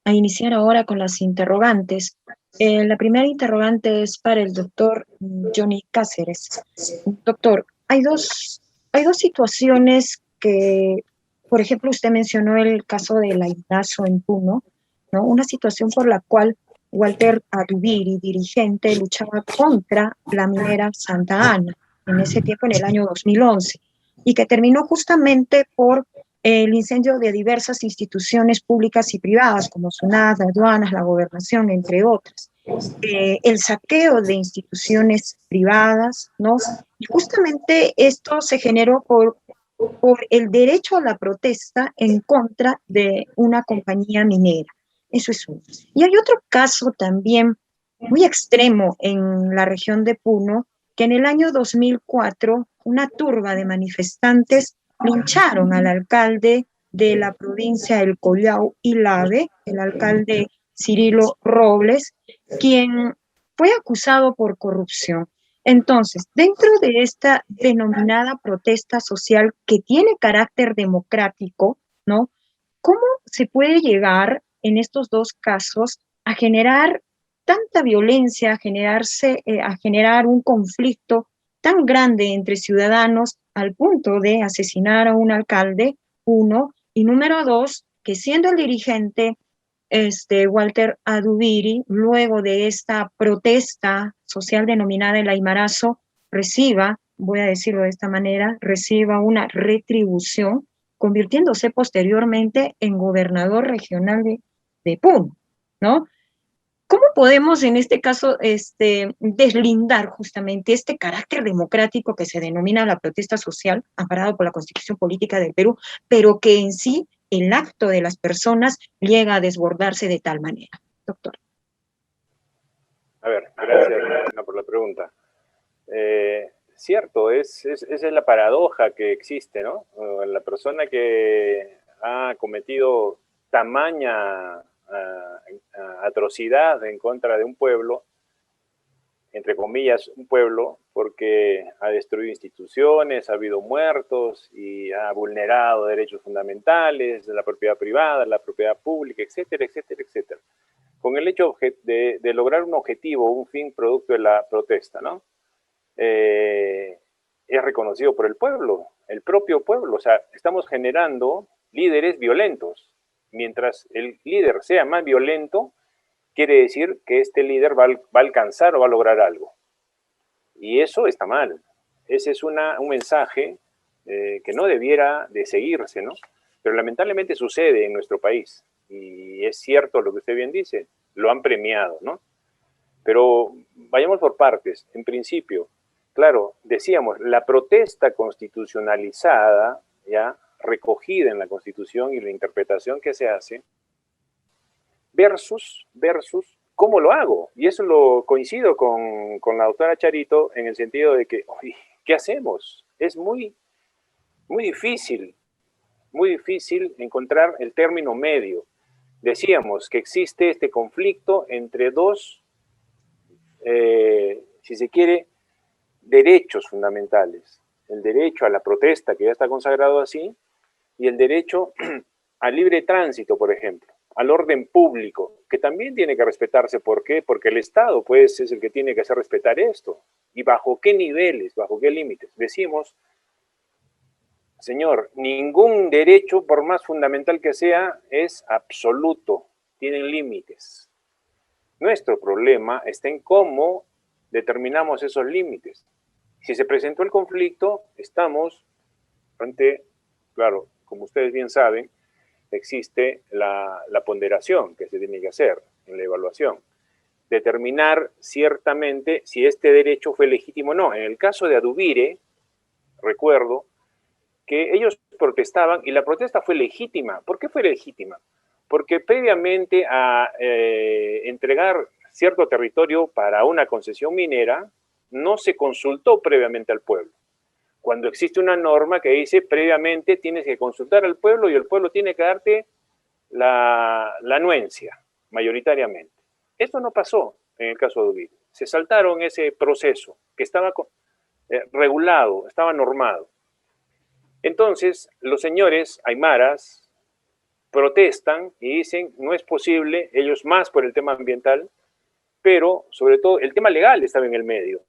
iniciar ahora con las interrogantes. La primera interrogante es para el doctor Johnny Cáceres. Doctor, hay dos situaciones que, por ejemplo, usted mencionó el caso del Aymarazo en Puno, ¿no? Una situación por la cual Walter Adubiri, dirigente, luchaba contra la minera Santa Ana, en ese tiempo, en el año 2011. Y que terminó justamente por el incendio de diversas instituciones públicas y privadas, como SUNAT, aduanas, la gobernación, entre otras. El saqueo de instituciones privadas, ¿no? Y justamente esto se generó por el derecho a la protesta en contra de una compañía minera. Eso es uno. Y hay otro caso también muy extremo en la región de Puno, que en el año 2004 una turba de manifestantes lincharon al alcalde de la provincia del Collao y Lave, el alcalde Cirilo Robles, quien fue acusado por corrupción. Entonces, dentro de esta denominada protesta social que tiene carácter democrático, ¿no? ¿Cómo se puede llegar en estos dos casos a generar tanta violencia, a generar un conflicto tan grande entre ciudadanos al punto de asesinar a un alcalde, uno, y número dos, que siendo el dirigente Walter Adubiri, luego de esta protesta social denominada el Aymarazo, reciba, voy a decirlo de esta manera, reciba una retribución, convirtiéndose posteriormente en gobernador regional de Puno, ¿no? ¿Cómo podemos en este caso deslindar justamente este carácter democrático que se denomina la protesta social, amparado por la Constitución Política del Perú, pero que en sí el acto de las personas llega a desbordarse de tal manera. Doctor. A ver, gracias Ana, por la pregunta. Cierto, esa es la paradoja que existe, ¿no? La persona que ha cometido tamaña atrocidad en contra de un pueblo, entre comillas, un pueblo, porque ha destruido instituciones, ha habido muertos y ha vulnerado derechos fundamentales, de la propiedad privada, la propiedad pública, etcétera, etcétera, etcétera. Con el hecho de lograr un objetivo, un fin producto de la protesta, ¿no? Es reconocido por el pueblo, el propio pueblo. O sea, estamos generando líderes violentos. Mientras el líder sea más violento, quiere decir que este líder va a alcanzar o va a lograr algo. Y eso está mal. Ese es un mensaje que no debiera de seguirse, ¿no? Pero lamentablemente sucede en nuestro país. Y es cierto lo que usted bien dice, lo han premiado, ¿no? Pero vayamos por partes. En principio, claro, decíamos, la protesta constitucionalizada, ya recogida en la Constitución y la interpretación que se hace, versus cómo lo hago. Y eso lo coincido con la doctora Charito en el sentido de que, oye, ¿qué hacemos? Es muy difícil encontrar el término medio. Decíamos que existe este conflicto entre dos, si se quiere, derechos fundamentales. El derecho a la protesta, que ya está consagrado así, y el derecho al libre tránsito, por ejemplo, al orden público, que también tiene que respetarse. ¿Por qué? Porque el Estado, pues, es el que tiene que hacer respetar esto. ¿Y bajo qué niveles, bajo qué límites? Decimos, señor, ningún derecho, por más fundamental que sea, es absoluto. Tienen límites. Nuestro problema está en cómo determinamos esos límites. Si se presentó el conflicto, estamos frente, claro, como ustedes bien saben, existe la ponderación que se tiene que hacer en la evaluación. Determinar ciertamente si este derecho fue legítimo o no. En el caso de Adubire, recuerdo que ellos protestaban y la protesta fue legítima. ¿Por qué fue legítima? Porque previamente a entregar cierto territorio para una concesión minera, no se consultó previamente al pueblo. Cuando existe una norma que dice previamente tienes que consultar al pueblo y el pueblo tiene que darte la anuencia, mayoritariamente. Esto no pasó en el caso de Adubire. Se saltaron ese proceso que estaba regulado, estaba normado. Entonces, los señores aymaras protestan y dicen no es posible, ellos más por el tema ambiental, pero sobre todo el tema legal estaba en el medio.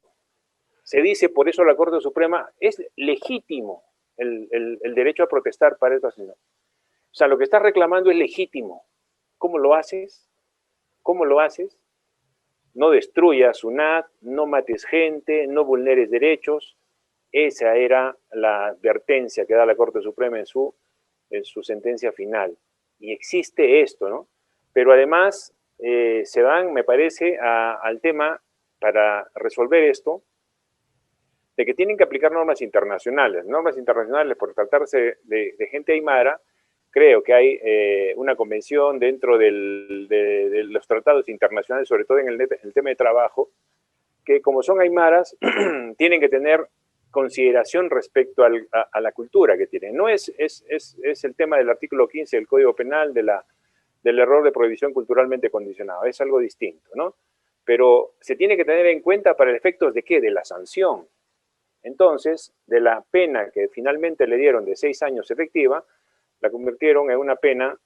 Se dice, por eso la Corte Suprema, es legítimo el derecho a protestar para esta señora. O sea, lo que estás reclamando es legítimo. ¿Cómo lo haces? ¿Cómo lo haces? No destruyas SUNAT, no mates gente, no vulneres derechos. Esa era la advertencia que da la Corte Suprema en su sentencia final. Y existe esto, ¿no? Pero además se van, me parece, al tema para resolver esto, de que tienen que aplicar normas internacionales. Normas internacionales, por tratarse de gente aymara, creo que hay una convención dentro de los tratados internacionales, sobre todo en el tema de trabajo, que como son aymaras, tienen que tener consideración respecto a la cultura que tienen. No es el tema del artículo 15 del Código Penal del error de prohibición culturalmente condicionado, es algo distinto, ¿no? Pero se tiene que tener en cuenta para efectos de ¿qué? De la sanción. Entonces, de la pena que finalmente le dieron de 6 años efectiva, la convirtieron en una pena,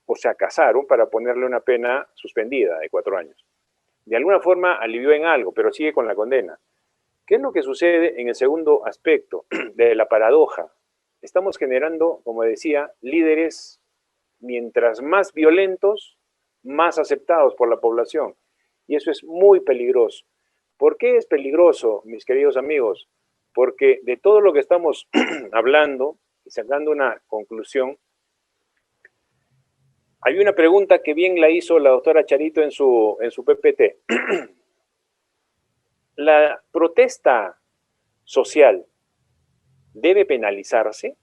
o sea, casaron para ponerle una pena suspendida de 4 años. De alguna forma alivió en algo, pero sigue con la condena. ¿Qué es lo que sucede en el segundo aspecto de la paradoja? Estamos generando, como decía, líderes mientras más violentos, más aceptados por la población. Y eso es muy peligroso. ¿Por qué es peligroso, mis queridos amigos? Porque de todo lo que estamos hablando y sacando una conclusión, hay una pregunta que bien la hizo la doctora Charito en su PPT. ¿La protesta social debe penalizarse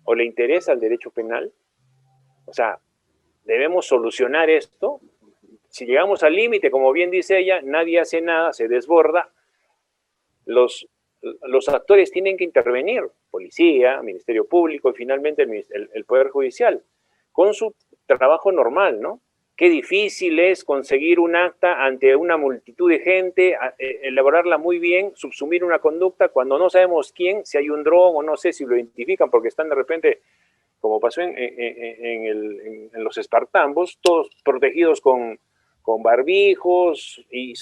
o le interesa el derecho penal? O sea, debemos solucionar esto. Si llegamos al límite, como bien dice ella, nadie hace nada, se desborda. Los actores tienen que intervenir, policía, Ministerio Público y finalmente el Poder Judicial, con su trabajo normal, ¿no? Qué difícil es conseguir un acta ante una multitud de gente, elaborarla muy bien, subsumir una conducta cuando no sabemos quién, si hay un dron o no sé si lo identifican porque están de repente, como pasó en los espartambos, todos protegidos con barbijos y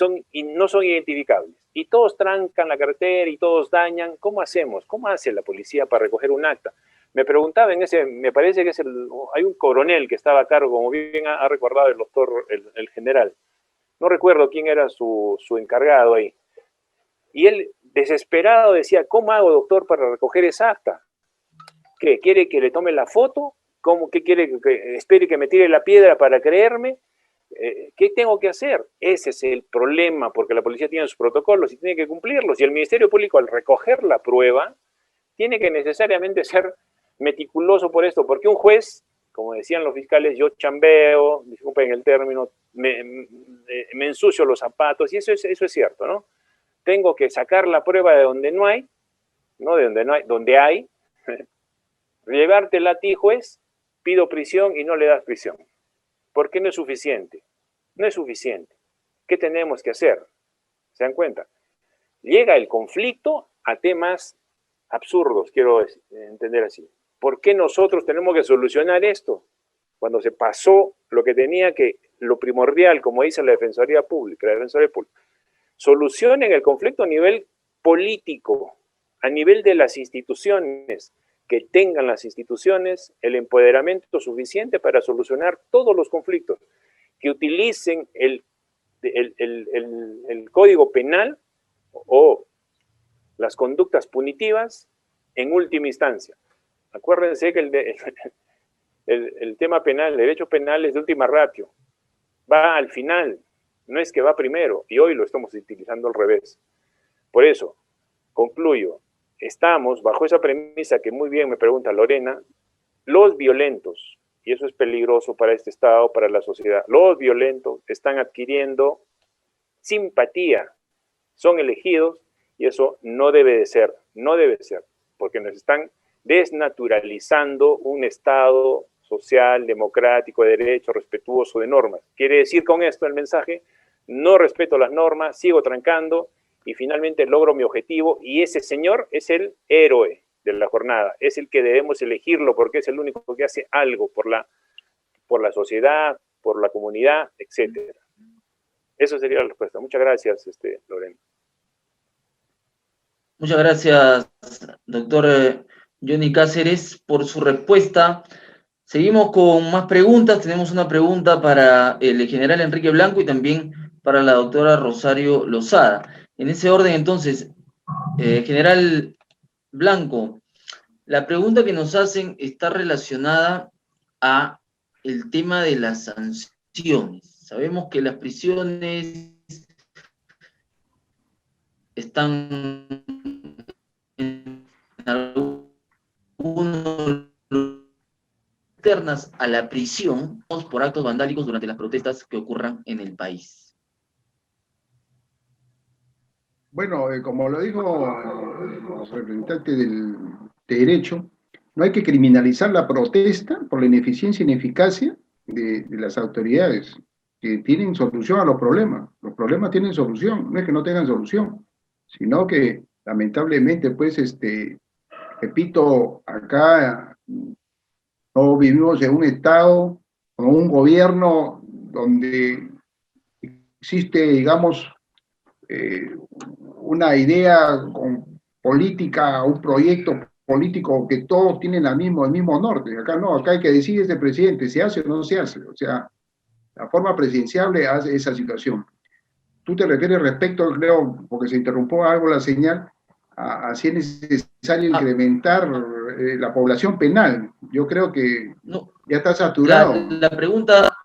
no son identificables. Y todos trancan la carretera y todos dañan. ¿Cómo hacemos? ¿Cómo hace la policía para recoger un acta? Me preguntaba me parece que hay un coronel que estaba a cargo, como bien ha recordado el doctor, el general. No recuerdo quién era su encargado ahí. Y él, desesperado, decía, ¿cómo hago, doctor, para recoger esa acta? ¿Qué? ¿Quiere que le tome la foto? ¿Cómo? ¿Qué quiere? ¿Que espere que me tire la piedra para creerme? ¿Qué tengo que hacer? Ese es el problema, porque la policía tiene sus protocolos y tiene que cumplirlos. Y el Ministerio Público, al recoger la prueba, tiene que necesariamente ser meticuloso por esto, porque un juez, como decían los fiscales, yo chambeo, disculpen el término, me ensucio los zapatos, y eso es cierto, ¿no? Tengo que sacar la prueba de donde no hay, no de donde no hay, donde hay, llevártela a ti, juez, pido prisión y no le das prisión. ¿Por qué no es suficiente? No es suficiente. ¿Qué tenemos que hacer? ¿Se dan cuenta? Llega el conflicto a temas absurdos, quiero entender así. ¿Por qué nosotros tenemos que solucionar esto? Cuando se pasó lo primordial, como dice la Defensoría Pública, solucionen el conflicto a nivel político, a nivel de las instituciones, que tengan las instituciones el empoderamiento suficiente para solucionar todos los conflictos, que utilicen el Código Penal o las conductas punitivas en última instancia. Acuérdense que el tema penal, el derecho penal es de última ratio, va al final, no es que va primero, y hoy lo estamos utilizando al revés. Por eso, concluyo, estamos bajo esa premisa que muy bien me pregunta Lorena, los violentos, y eso es peligroso para este Estado, para la sociedad, los violentos están adquiriendo simpatía, son elegidos, y eso no debe de ser, porque nos están desnaturalizando un Estado social, democrático, de derecho, respetuoso de normas. Quiere decir con esto el mensaje, no respeto las normas, sigo trancando, y finalmente logro mi objetivo, y ese señor es el héroe de la jornada, es el que debemos elegirlo porque es el único que hace algo por la sociedad, por la comunidad, etc. Eso sería la respuesta. Muchas gracias, Lorena. Muchas gracias, doctor Johnny Cáceres, por su respuesta. Seguimos con más preguntas. Tenemos una pregunta para el general Enrique Blanco y también para la doctora Rosario Lozada. En ese orden, entonces, general Blanco, la pregunta que nos hacen está relacionada a el tema de las sanciones. Sabemos que las prisiones están en algunos externas a la prisión por actos vandálicos durante las protestas que ocurran en el país. Bueno, como lo dijo el representante del derecho, no hay que criminalizar la protesta por la ineficiencia e ineficacia de las autoridades que tienen solución a los problemas. Los problemas tienen solución, no es que no tengan solución, sino que lamentablemente, pues, repito, acá no vivimos en un Estado, con un gobierno donde existe, digamos, una idea con política, un proyecto político que todos tienen el mismo norte. Acá no, acá hay que decidir este presidente, ¿se hace o no se hace? O sea, la forma presidenciable hace esa situación. Tú te refieres respecto, creo, porque se interrumpió algo la señal, a si es necesario incrementar la población penal. Yo creo que no, ya está saturado. La pregunta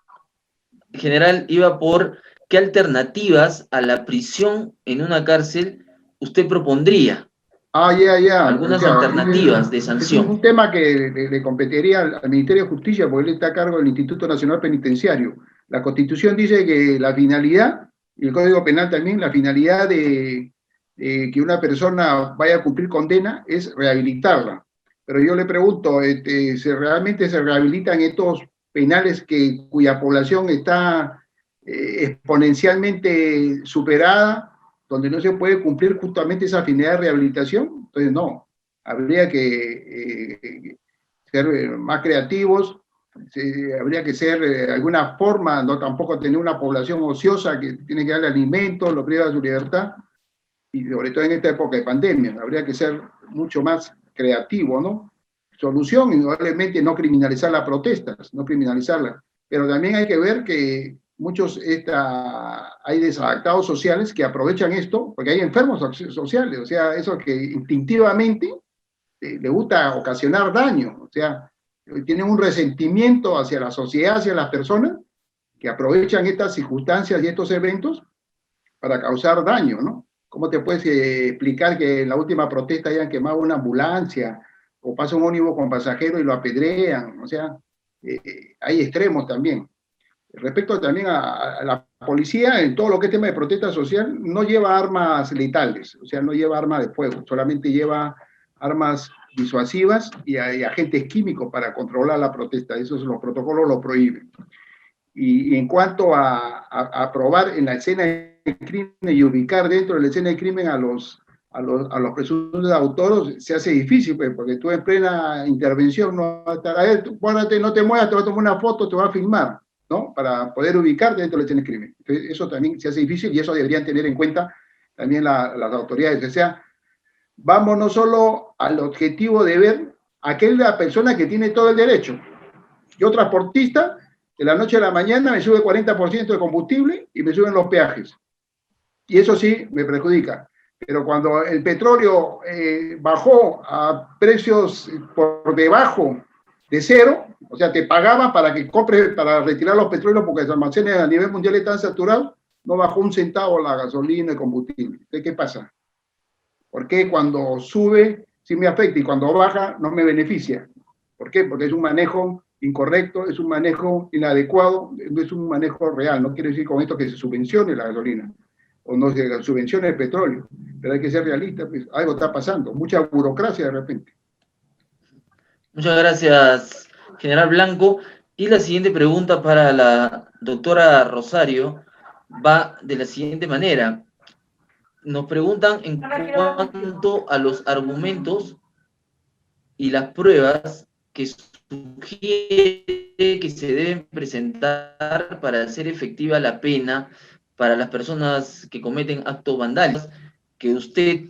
general iba por qué alternativas a la prisión en una cárcel usted propondría Ya. algunas O sea, alternativas de es sanción. un tema que le competiría al Ministerio de Justicia, porque él está a cargo del Instituto Nacional Penitenciario. La Constitución dice que la finalidad, y el Código Penal también, la finalidad de que una persona vaya a cumplir condena es rehabilitarla. Pero yo le pregunto, ¿realmente se rehabilitan estos penales cuya población está exponencialmente superada, donde no se puede cumplir justamente esa finalidad de rehabilitación? Entonces, no, habría que ser más creativos, habría que ser de alguna forma, no tampoco tener una población ociosa que tiene que darle alimentos, lo priva de su libertad, y sobre todo en esta época de pandemia, habría que ser mucho más creativo, ¿no? Solución, indudablemente, no criminalizar las protestas, no criminalizarlas, pero también hay que ver que hay desadaptados sociales que aprovechan esto, porque hay enfermos sociales, o sea, esos que instintivamente le gusta ocasionar daño, o sea, tienen un resentimiento hacia la sociedad, hacia las personas, que aprovechan estas circunstancias y estos eventos para causar daño, ¿no? ¿Cómo te puedes explicar que en la última protesta hayan quemado una ambulancia o pasa un ómnibus con pasajeros y lo apedrean? O sea, hay extremos también. Respecto también a la policía, en todo lo que es tema de protesta social, no lleva armas letales, o sea, no lleva armas de fuego, solamente lleva armas disuasivas y agentes químicos para controlar la protesta. Esos los protocolos lo prohíben. Y en cuanto a probar en la escena de crimen y ubicar dentro de la escena de crimen a los presuntos autores, se hace difícil, pues, porque tú en plena intervención, no, a ver, guárdate, no te muevas, te va a tomar una foto, te va a filmar, ¿no? Para poder ubicar dentro de la escena de crimen. Entonces, eso también se hace difícil y eso deberían tener en cuenta también las autoridades. O sea, vamos no solo al objetivo de ver a aquella persona que tiene todo el derecho. Yo, transportista, de la noche a la mañana me sube 40% de combustible y me suben los peajes. Y eso sí me perjudica. Pero cuando el petróleo bajó a precios por debajo de cero, o sea, te pagaban para que compres, para retirar los petróleos porque los almacenes a nivel mundial están saturados, no bajó un centavo la gasolina y el combustible. ¿De qué pasa? ¿Por qué cuando sube sí me afecta y cuando baja no me beneficia? ¿Por qué? Porque es un manejo incorrecto, es un manejo inadecuado, no es un manejo real. No quiere decir con esto que se subvencione la gasolina o no se subvencione el petróleo, pero hay que ser realista, pues algo está pasando, mucha burocracia de repente. Muchas gracias, general Blanco. Y la siguiente pregunta para la doctora Rosario va de la siguiente manera. Nos preguntan en cuanto a los argumentos y las pruebas que sugiere que se deben presentar para hacer efectiva la pena para las personas que cometen actos vandálicos, que usted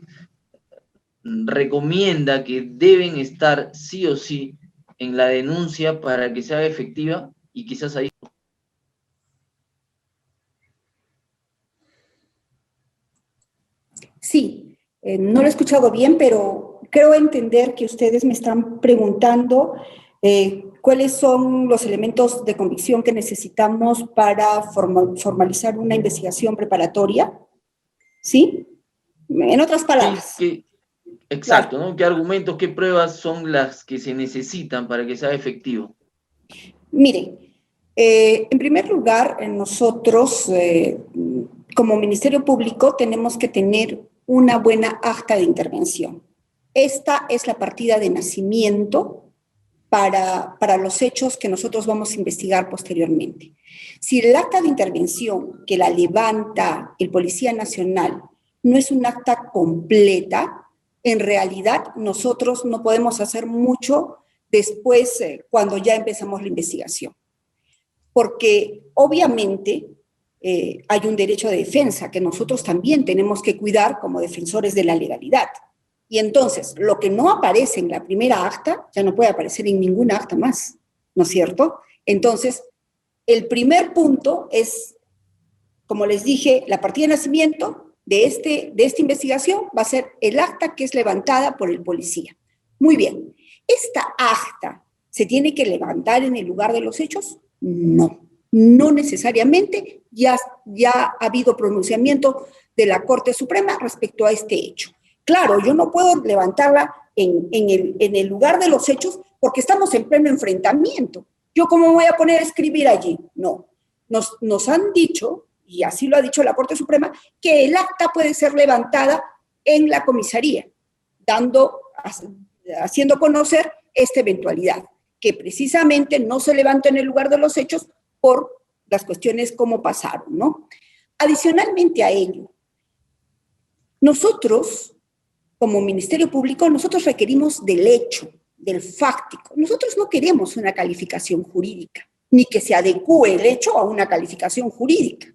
recomienda que deben estar sí o sí en la denuncia para que sea efectiva, y quizás ahí... Sí, no lo he escuchado bien, pero creo entender que ustedes me están preguntando cuáles son los elementos de convicción que necesitamos para formalizar una investigación preparatoria, ¿sí? En otras palabras. Exacto, ¿no? ¿Qué argumentos, qué pruebas son las que se necesitan para que sea efectivo? Miren, en primer lugar, nosotros, como Ministerio Público, tenemos que tener una buena acta de intervención. Esta es la partida de nacimiento para los hechos que nosotros vamos a investigar posteriormente. Si el acta de intervención que la levanta el Policía Nacional no es un acta completa, en realidad nosotros no podemos hacer mucho después cuando ya empezamos la investigación. Porque obviamente hay un derecho de defensa que nosotros también tenemos que cuidar como defensores de la legalidad. Y entonces, lo que no aparece en la primera acta, ya no puede aparecer en ninguna acta más, ¿no es cierto? Entonces, el primer punto es, como les dije, la partida de nacimiento de esta investigación va a ser el acta que es levantada por el policía. Muy bien, ¿esta acta se tiene que levantar en el lugar de los hechos? No, no necesariamente. Ya ha habido pronunciamiento de la Corte Suprema respecto a este hecho. Claro, yo no puedo levantarla en el lugar de los hechos porque estamos en pleno enfrentamiento. ¿Yo cómo me voy a poner a escribir allí? No. Nos han dicho, y así lo ha dicho la Corte Suprema, que el acta puede ser levantada en la comisaría, haciendo conocer esta eventualidad, que precisamente no se levanta en el lugar de los hechos por las cuestiones como pasaron, ¿no? Adicionalmente a ello, nosotros, como Ministerio Público, nosotros requerimos del hecho, del fáctico. Nosotros no queremos una calificación jurídica, ni que se adecue el hecho a una calificación jurídica,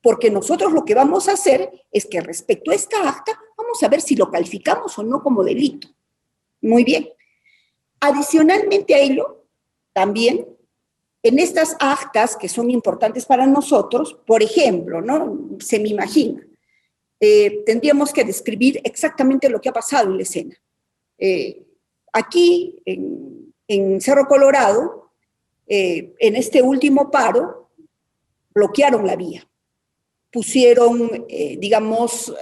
porque nosotros lo que vamos a hacer es que respecto a esta acta, vamos a ver si lo calificamos o no como delito. Muy bien. Adicionalmente a ello, también, en estas actas que son importantes para nosotros, por ejemplo, ¿no? Se me imagina, tendríamos que describir exactamente lo que ha pasado en la escena. Aquí, en Cerro Colorado, en este último paro, bloquearon la vía. Pusieron, digamos,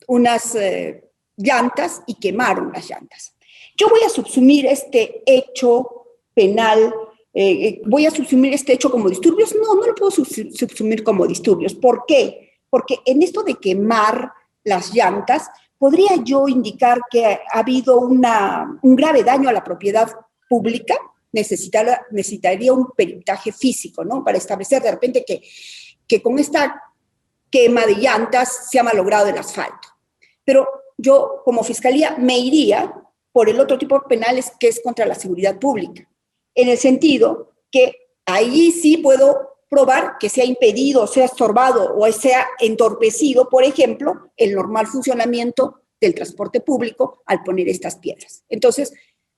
unas llantas y quemaron las llantas. Yo voy a subsumir este hecho penal, voy a subsumir este hecho como disturbios. No, no lo puedo subsumir como disturbios. ¿Por qué? Porque en esto de quemar las llantas, podría yo indicar que ha habido un grave daño a la propiedad pública. Necesitaría un peritaje físico, ¿no? Para establecer de repente que con esta quema de llantas se ha malogrado el asfalto. Pero yo, como fiscalía, me iría por el otro tipo de penales que es contra la seguridad pública, en el sentido que ahí sí puedo probar que se ha impedido, se ha estorbado o se ha entorpecido, por ejemplo, el normal funcionamiento del transporte público al poner estas piedras. Entonces,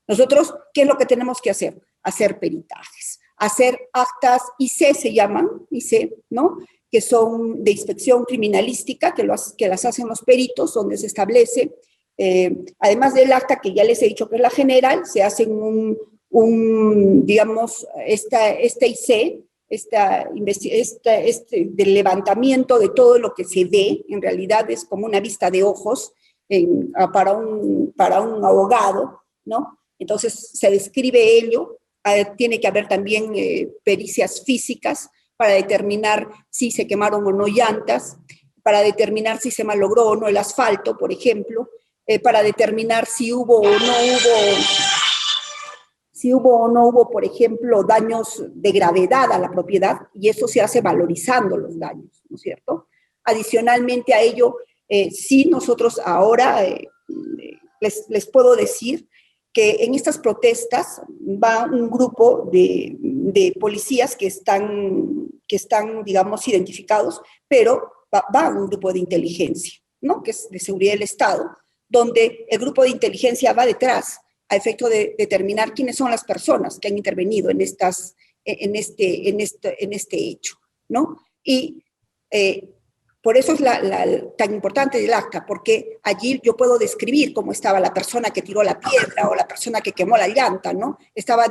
nosotros, ¿qué es lo que tenemos que hacer? Hacer peritajes, hacer actas IC, se llaman, IC, ¿no? Que son de inspección criminalística, que las hacen los peritos, donde se establece, además del acta que ya les he dicho que es la general, se hacen digamos, este IC, del levantamiento de todo lo que se ve, en realidad es como una vista de ojos para un abogado, ¿no? Entonces se describe ello, tiene que haber también pericias físicas para determinar si se quemaron o no llantas, para determinar si se malogró o no el asfalto, por ejemplo, para determinar si hubo o no hubo, por ejemplo, daños de gravedad a la propiedad, y eso se hace valorizando los daños, ¿no es cierto? Adicionalmente a ello, sí nosotros ahora les puedo decir que en estas protestas va un grupo de policías que están, digamos, identificados, pero va un grupo de inteligencia, ¿no? Que es de seguridad del Estado, donde el grupo de inteligencia va detrás a efecto de determinar quiénes son las personas que han intervenido en este hecho, ¿no? Y por eso es tan importante el acta, porque allí yo puedo describir cómo estaba la persona que tiró la piedra o la persona que quemó la llanta, ¿no? Estaba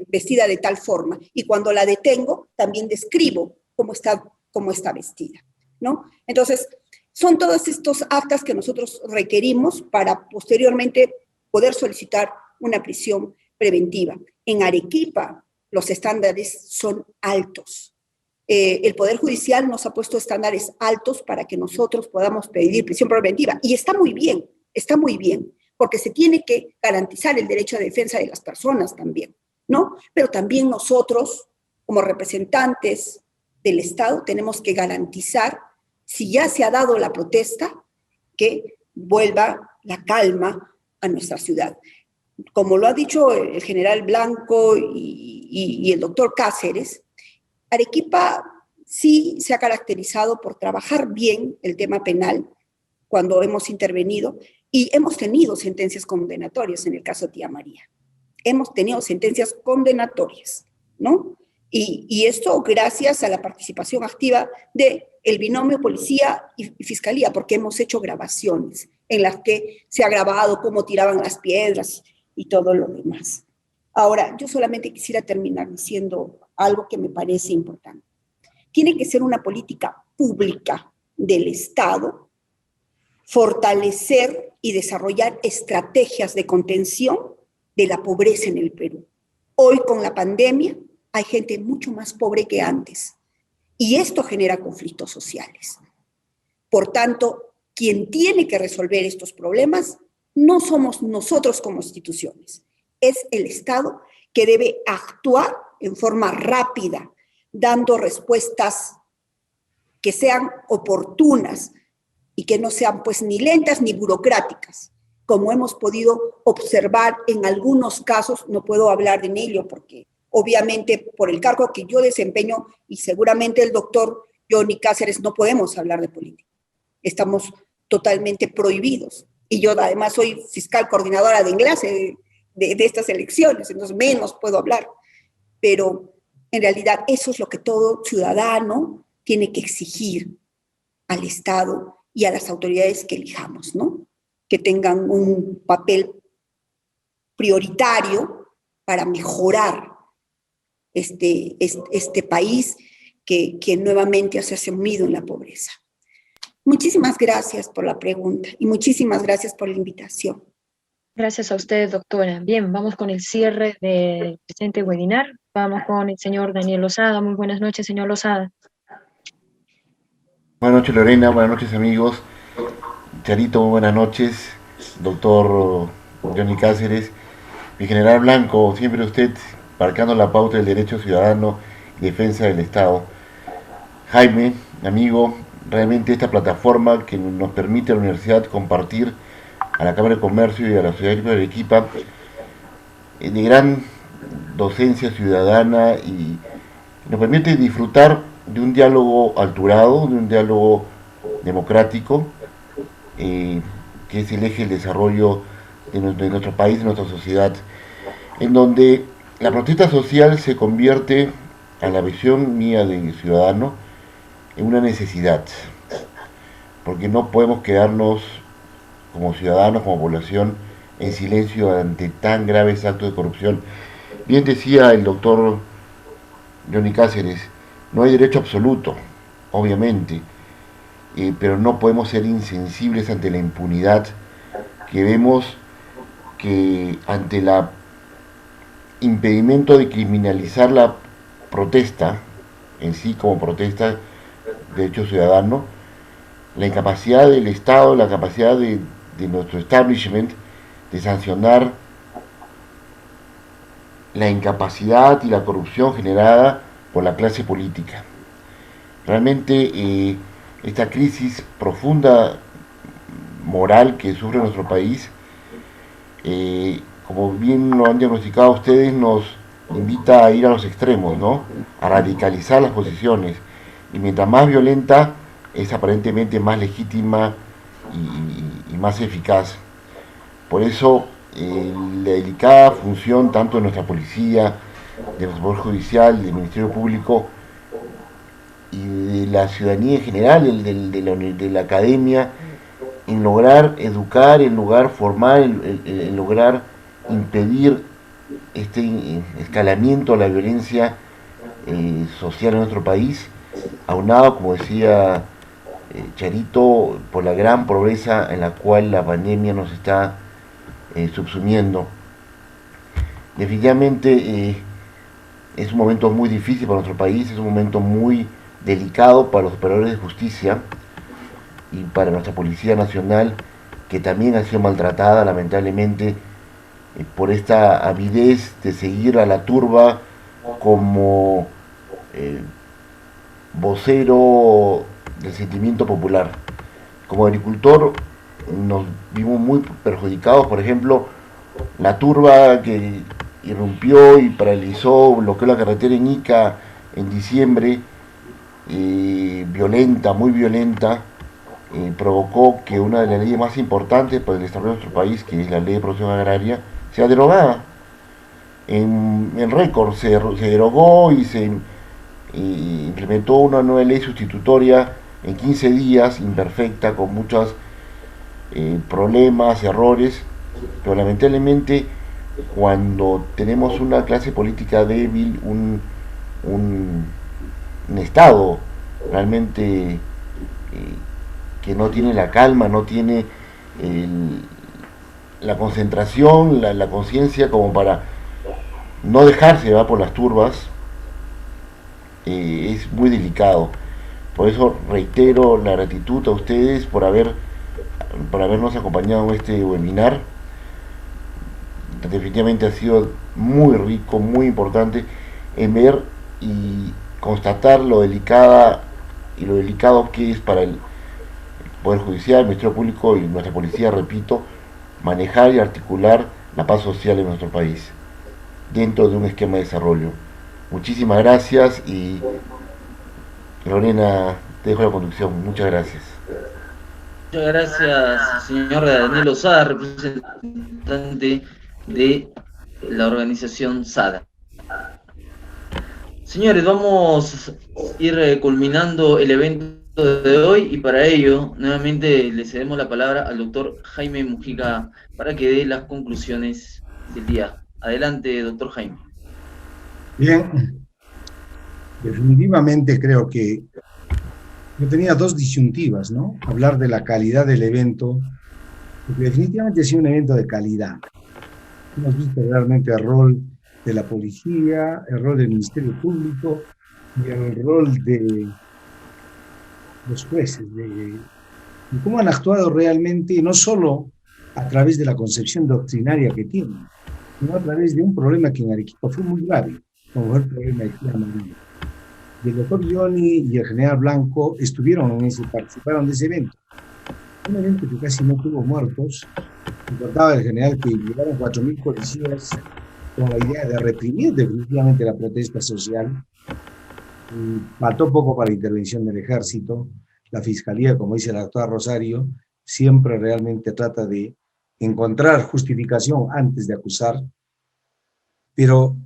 vestida de tal forma. Y cuando la detengo, también describo cómo está vestida, ¿no? Entonces, son todos estos actas que nosotros requerimos para posteriormente poder solicitar una prisión preventiva. En Arequipa, los estándares son altos. El Poder Judicial nos ha puesto estándares altos para que nosotros podamos pedir prisión preventiva. Y está muy bien, porque se tiene que garantizar el derecho de defensa de las personas también, ¿no? Pero también nosotros, como representantes del Estado, tenemos que garantizar, si ya se ha dado la protesta, que vuelva la calma a nuestra ciudad. Como lo ha dicho el general Blanco y el doctor Cáceres, Arequipa sí se ha caracterizado por trabajar bien el tema penal cuando hemos intervenido y hemos tenido sentencias condenatorias en el caso de Tía María. Hemos tenido sentencias condenatorias, ¿no? Y esto gracias a la participación activa del binomio policía y fiscalía, porque hemos hecho grabaciones en las que se ha grabado cómo tiraban las piedras y todo lo demás. Ahora, yo solamente quisiera terminar diciendo algo que me parece importante. Tiene que ser una política pública del Estado fortalecer y desarrollar estrategias de contención de la pobreza en el Perú. Hoy con la pandemia hay gente mucho más pobre que antes y esto genera conflictos sociales. Por tanto, quien tiene que resolver estos problemas no somos nosotros como instituciones, es el Estado que debe actuar en forma rápida, dando respuestas que sean oportunas y que no sean pues ni lentas ni burocráticas, como hemos podido observar en algunos casos. No puedo hablar de ello porque obviamente por el cargo que yo desempeño y seguramente el doctor Johnny Cáceres no podemos hablar de política. Estamos totalmente prohibidos. Y yo además soy fiscal coordinadora de enlace de estas elecciones, entonces menos puedo hablar. Pero en realidad eso es lo que todo ciudadano tiene que exigir al Estado y a las autoridades que elijamos, ¿no? Que tengan un papel prioritario para mejorar este país que nuevamente se ha sumido en la pobreza. Muchísimas gracias por la pregunta y muchísimas gracias por la invitación. Gracias a usted, doctora. Bien, vamos con el cierre del presente webinar. Vamos con el señor Daniel Lozada. Muy buenas noches, señor Lozada. Buenas noches, Lorena. Buenas noches, amigos. Charito, muy buenas noches. Doctor Johnny Cáceres. Mi general Blanco, siempre usted marcando la pauta del derecho ciudadano y defensa del Estado. Jaime, amigo, realmente esta plataforma que nos permite a la universidad compartir a la Cámara de Comercio y a la Sociedad de Arequipa de gran docencia ciudadana y nos permite disfrutar de un diálogo alturado, de un diálogo democrático, que es el eje del desarrollo de nuestro país, de nuestra sociedad, en donde la protesta social se convierte, a la visión mía de ciudadano, en una necesidad, porque no podemos quedarnos como ciudadanos, como población, en silencio ante tan graves actos de corrupción. Bien decía el doctor Johnny Cáceres, no hay derecho absoluto, obviamente, pero no podemos ser insensibles ante la impunidad que vemos que ante el impedimento de criminalizar la protesta, en sí como protesta de hecho ciudadano, la incapacidad del Estado, la capacidad de nuestro establishment de sancionar la incapacidad y la corrupción generada por la clase política. Realmente esta crisis profunda moral que sufre nuestro país, como bien lo han diagnosticado ustedes, nos invita a ir a los extremos, ¿no? A radicalizar las posiciones, y mientras más violenta es aparentemente más legítima y más eficaz. Por eso la delicada función tanto de nuestra policía, de nuestro Poder Judicial, del Ministerio Público y de la ciudadanía en general, de la academia, en lograr educar, en lograr formar, en lograr impedir este escalamiento a la violencia social en nuestro país, aunado, como decía Charito, por la gran pobreza en la cual la pandemia nos está subsumiendo. Definitivamente es un momento muy difícil para nuestro país, es un momento muy delicado para los operadores de justicia y para nuestra Policía Nacional, que también ha sido maltratada lamentablemente por esta avidez de seguir a la turba como vocero del sentimiento popular. Como agricultor nos vimos muy perjudicados, por ejemplo, la turba que irrumpió y paralizó, bloqueó la carretera en Ica en diciembre, violenta, muy violenta, provocó que una de las leyes más importantes para el desarrollo de nuestro país, que es la Ley de Producción Agraria, sea derogada. En récord se derogó y se implementó una nueva ley sustitutoria en 15 días, imperfecta, con muchos problemas, errores, pero lamentablemente cuando tenemos una clase política débil, un Estado realmente que no tiene la calma, no tiene la concentración, la conciencia como para no dejarse llevar por las turbas, es muy delicado. Por eso reitero la gratitud a ustedes por habernos acompañado en este webinar. Definitivamente ha sido muy rico, muy importante en ver y constatar lo delicado que es para el Poder Judicial, el Ministerio Público y nuestra policía, repito, manejar y articular la paz social en nuestro país dentro de un esquema de desarrollo. Muchísimas gracias y Lorena, te dejo la conducción. Muchas gracias. Muchas gracias, señor Daniel Osada, representante de la organización SADA. Señores, vamos a ir culminando el evento de hoy y para ello nuevamente le cedemos la palabra al doctor Jaime Mujica para que dé las conclusiones del día. Adelante, doctor Jaime. Bien, definitivamente creo que yo tenía dos disyuntivas, ¿no? Hablar de la calidad del evento, porque definitivamente ha sido un evento de calidad. Hemos visto realmente el rol de la policía, el rol del Ministerio Público y el rol de los jueces, de cómo han actuado realmente, no solo a través de la concepción doctrinaria que tienen, sino a través de un problema que en Arequipa fue muy grave, como fue el problema de Tía María. El doctor Johnny y el general Blanco participaron de ese evento. Un evento que casi no tuvo muertos. Recordaba el general que llegaron 4.000 policías con la idea de reprimir definitivamente la protesta social. Faltó poco para la intervención del ejército. La fiscalía, como dice el doctor Rosario, siempre realmente trata de encontrar justificación antes de acusar. Pero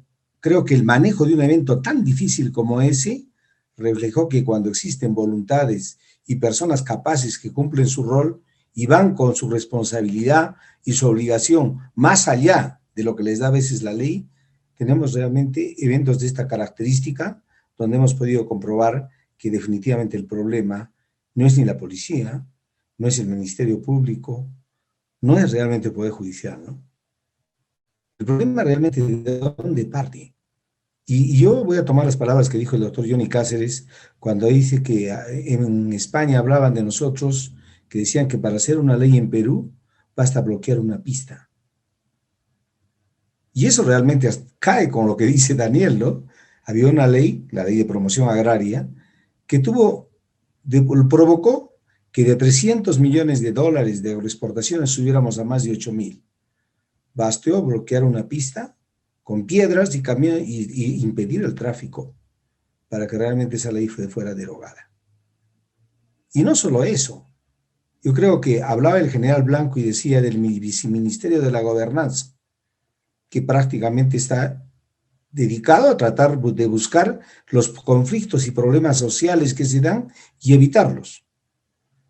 creo que el manejo de un evento tan difícil como ese reflejó que cuando existen voluntades y personas capaces que cumplen su rol y van con su responsabilidad y su obligación más allá de lo que les da a veces la ley, tenemos realmente eventos de esta característica donde hemos podido comprobar que definitivamente el problema no es ni la policía, no es el Ministerio Público, no es realmente el Poder Judicial, ¿no? El problema realmente es de dónde parte. Y yo voy a tomar las palabras que dijo el doctor Johnny Cáceres cuando dice que en España hablaban de nosotros, que decían que para hacer una ley en Perú basta bloquear una pista. Y eso realmente cae con lo que dice Daniel, ¿no? Había una ley, la ley de promoción agraria, que provocó que de 300 millones de dólares de agroexportaciones subiéramos a más de 8.000. Bastó bloquear una pista con piedras y impedir el tráfico para que realmente esa ley fuera derogada. Y no solo eso, yo creo que hablaba el general Blanco y decía del viceministerio de la gobernanza, que prácticamente está dedicado a tratar de buscar los conflictos y problemas sociales que se dan y evitarlos.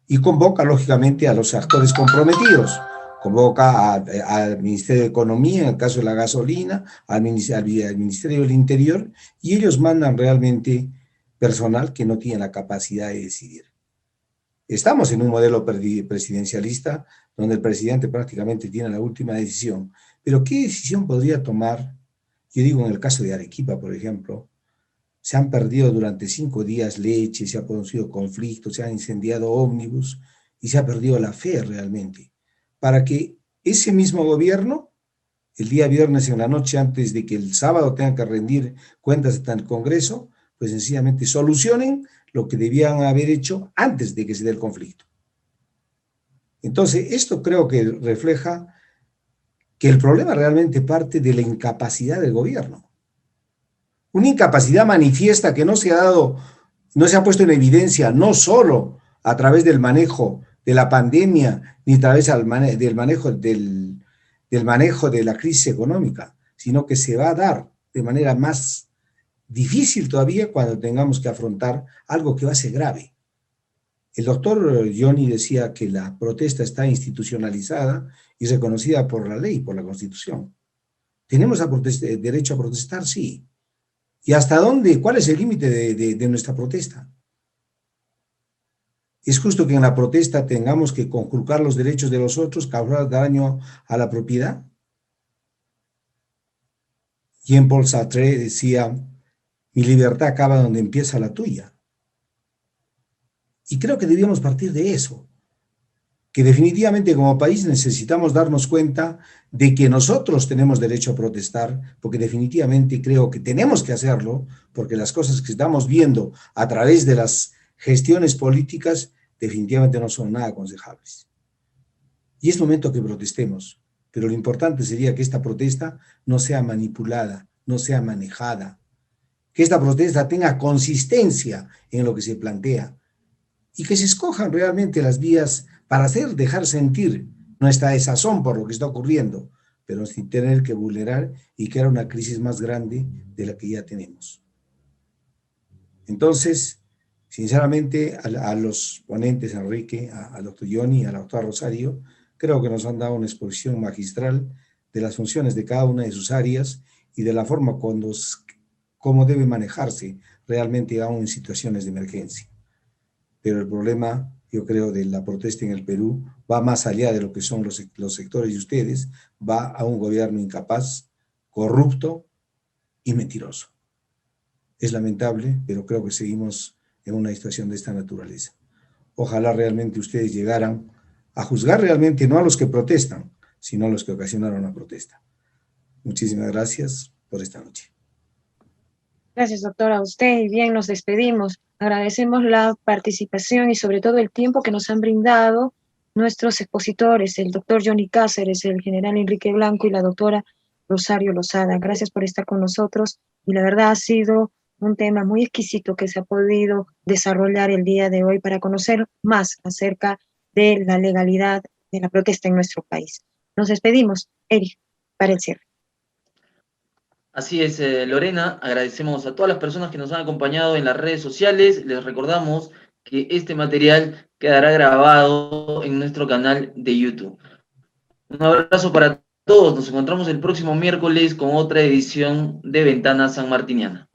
Y convoca lógicamente a los actores comprometidos. Convoca al Ministerio de Economía, en el caso de la gasolina, al Ministerio del Interior, y ellos mandan realmente personal que no tiene la capacidad de decidir. Estamos en un modelo presidencialista donde el presidente prácticamente tiene la última decisión, pero ¿qué decisión podría tomar? Yo digo, en el caso de Arequipa, por ejemplo, se han perdido durante 5 días leche, se han producido conflictos, se han incendiado ómnibus y se ha perdido la fe realmente, para que ese mismo gobierno, el día viernes en la noche, antes de que el sábado tengan que rendir cuentas ante el Congreso, pues sencillamente solucionen lo que debían haber hecho antes de que se dé el conflicto. Entonces, esto creo que refleja que el problema realmente parte de la incapacidad del gobierno. Una incapacidad manifiesta que no se ha puesto en evidencia, no solo a través del manejo de la pandemia, ni a través del manejo de la crisis económica, sino que se va a dar de manera más difícil todavía cuando tengamos que afrontar algo que va a ser grave. El doctor Johnny decía que la protesta está institucionalizada y reconocida por la ley, por la Constitución. ¿Tenemos derecho a protestar? Sí. ¿Y hasta dónde? ¿Cuál es el límite de nuestra protesta? Es justo que en la protesta tengamos que conculcar los derechos de los otros, causar daño a la propiedad. Jean-Paul Sartre decía, mi libertad acaba donde empieza la tuya. Y creo que debíamos partir de eso, que definitivamente como país necesitamos darnos cuenta de que nosotros tenemos derecho a protestar, porque definitivamente creo que tenemos que hacerlo, porque las cosas que estamos viendo a través de las gestiones políticas definitivamente no son nada aconsejables. Y es momento que protestemos, pero lo importante sería que esta protesta no sea manipulada, no sea manejada, que esta protesta tenga consistencia en lo que se plantea y que se escojan realmente las vías para dejar sentir nuestra desazón por lo que está ocurriendo, pero sin tener que vulnerar y crear una crisis más grande de la que ya tenemos. Entonces, sinceramente, a los ponentes, a Enrique, al doctor Johnny, a la doctora Rosario, creo que nos han dado una exposición magistral de las funciones de cada una de sus áreas y de la forma cómo debe manejarse realmente aún en situaciones de emergencia. Pero el problema, yo creo, de la protesta en el Perú va más allá de lo que son los sectores de ustedes, va a un gobierno incapaz, corrupto y mentiroso. Es lamentable, pero creo que seguimos en una situación de esta naturaleza. Ojalá realmente ustedes llegaran a juzgar realmente no a los que protestan, sino a los que ocasionaron la protesta. Muchísimas gracias por esta noche. Gracias, doctora, a usted. Y bien, nos despedimos. Agradecemos la participación y sobre todo el tiempo que nos han brindado nuestros expositores, el doctor Johnny Cáceres, el general Enrique Blanco y la doctora Rosario Lozada. Gracias por estar con nosotros y la verdad ha sido un tema muy exquisito que se ha podido desarrollar el día de hoy para conocer más acerca de la legalidad de la protesta en nuestro país. Nos despedimos, Eric, para el cierre. Así es, Lorena, agradecemos a todas las personas que nos han acompañado en las redes sociales. Les recordamos que este material quedará grabado en nuestro canal de YouTube. Un abrazo para todos. Nos encontramos el próximo miércoles con otra edición de Ventana Sanmartiniana.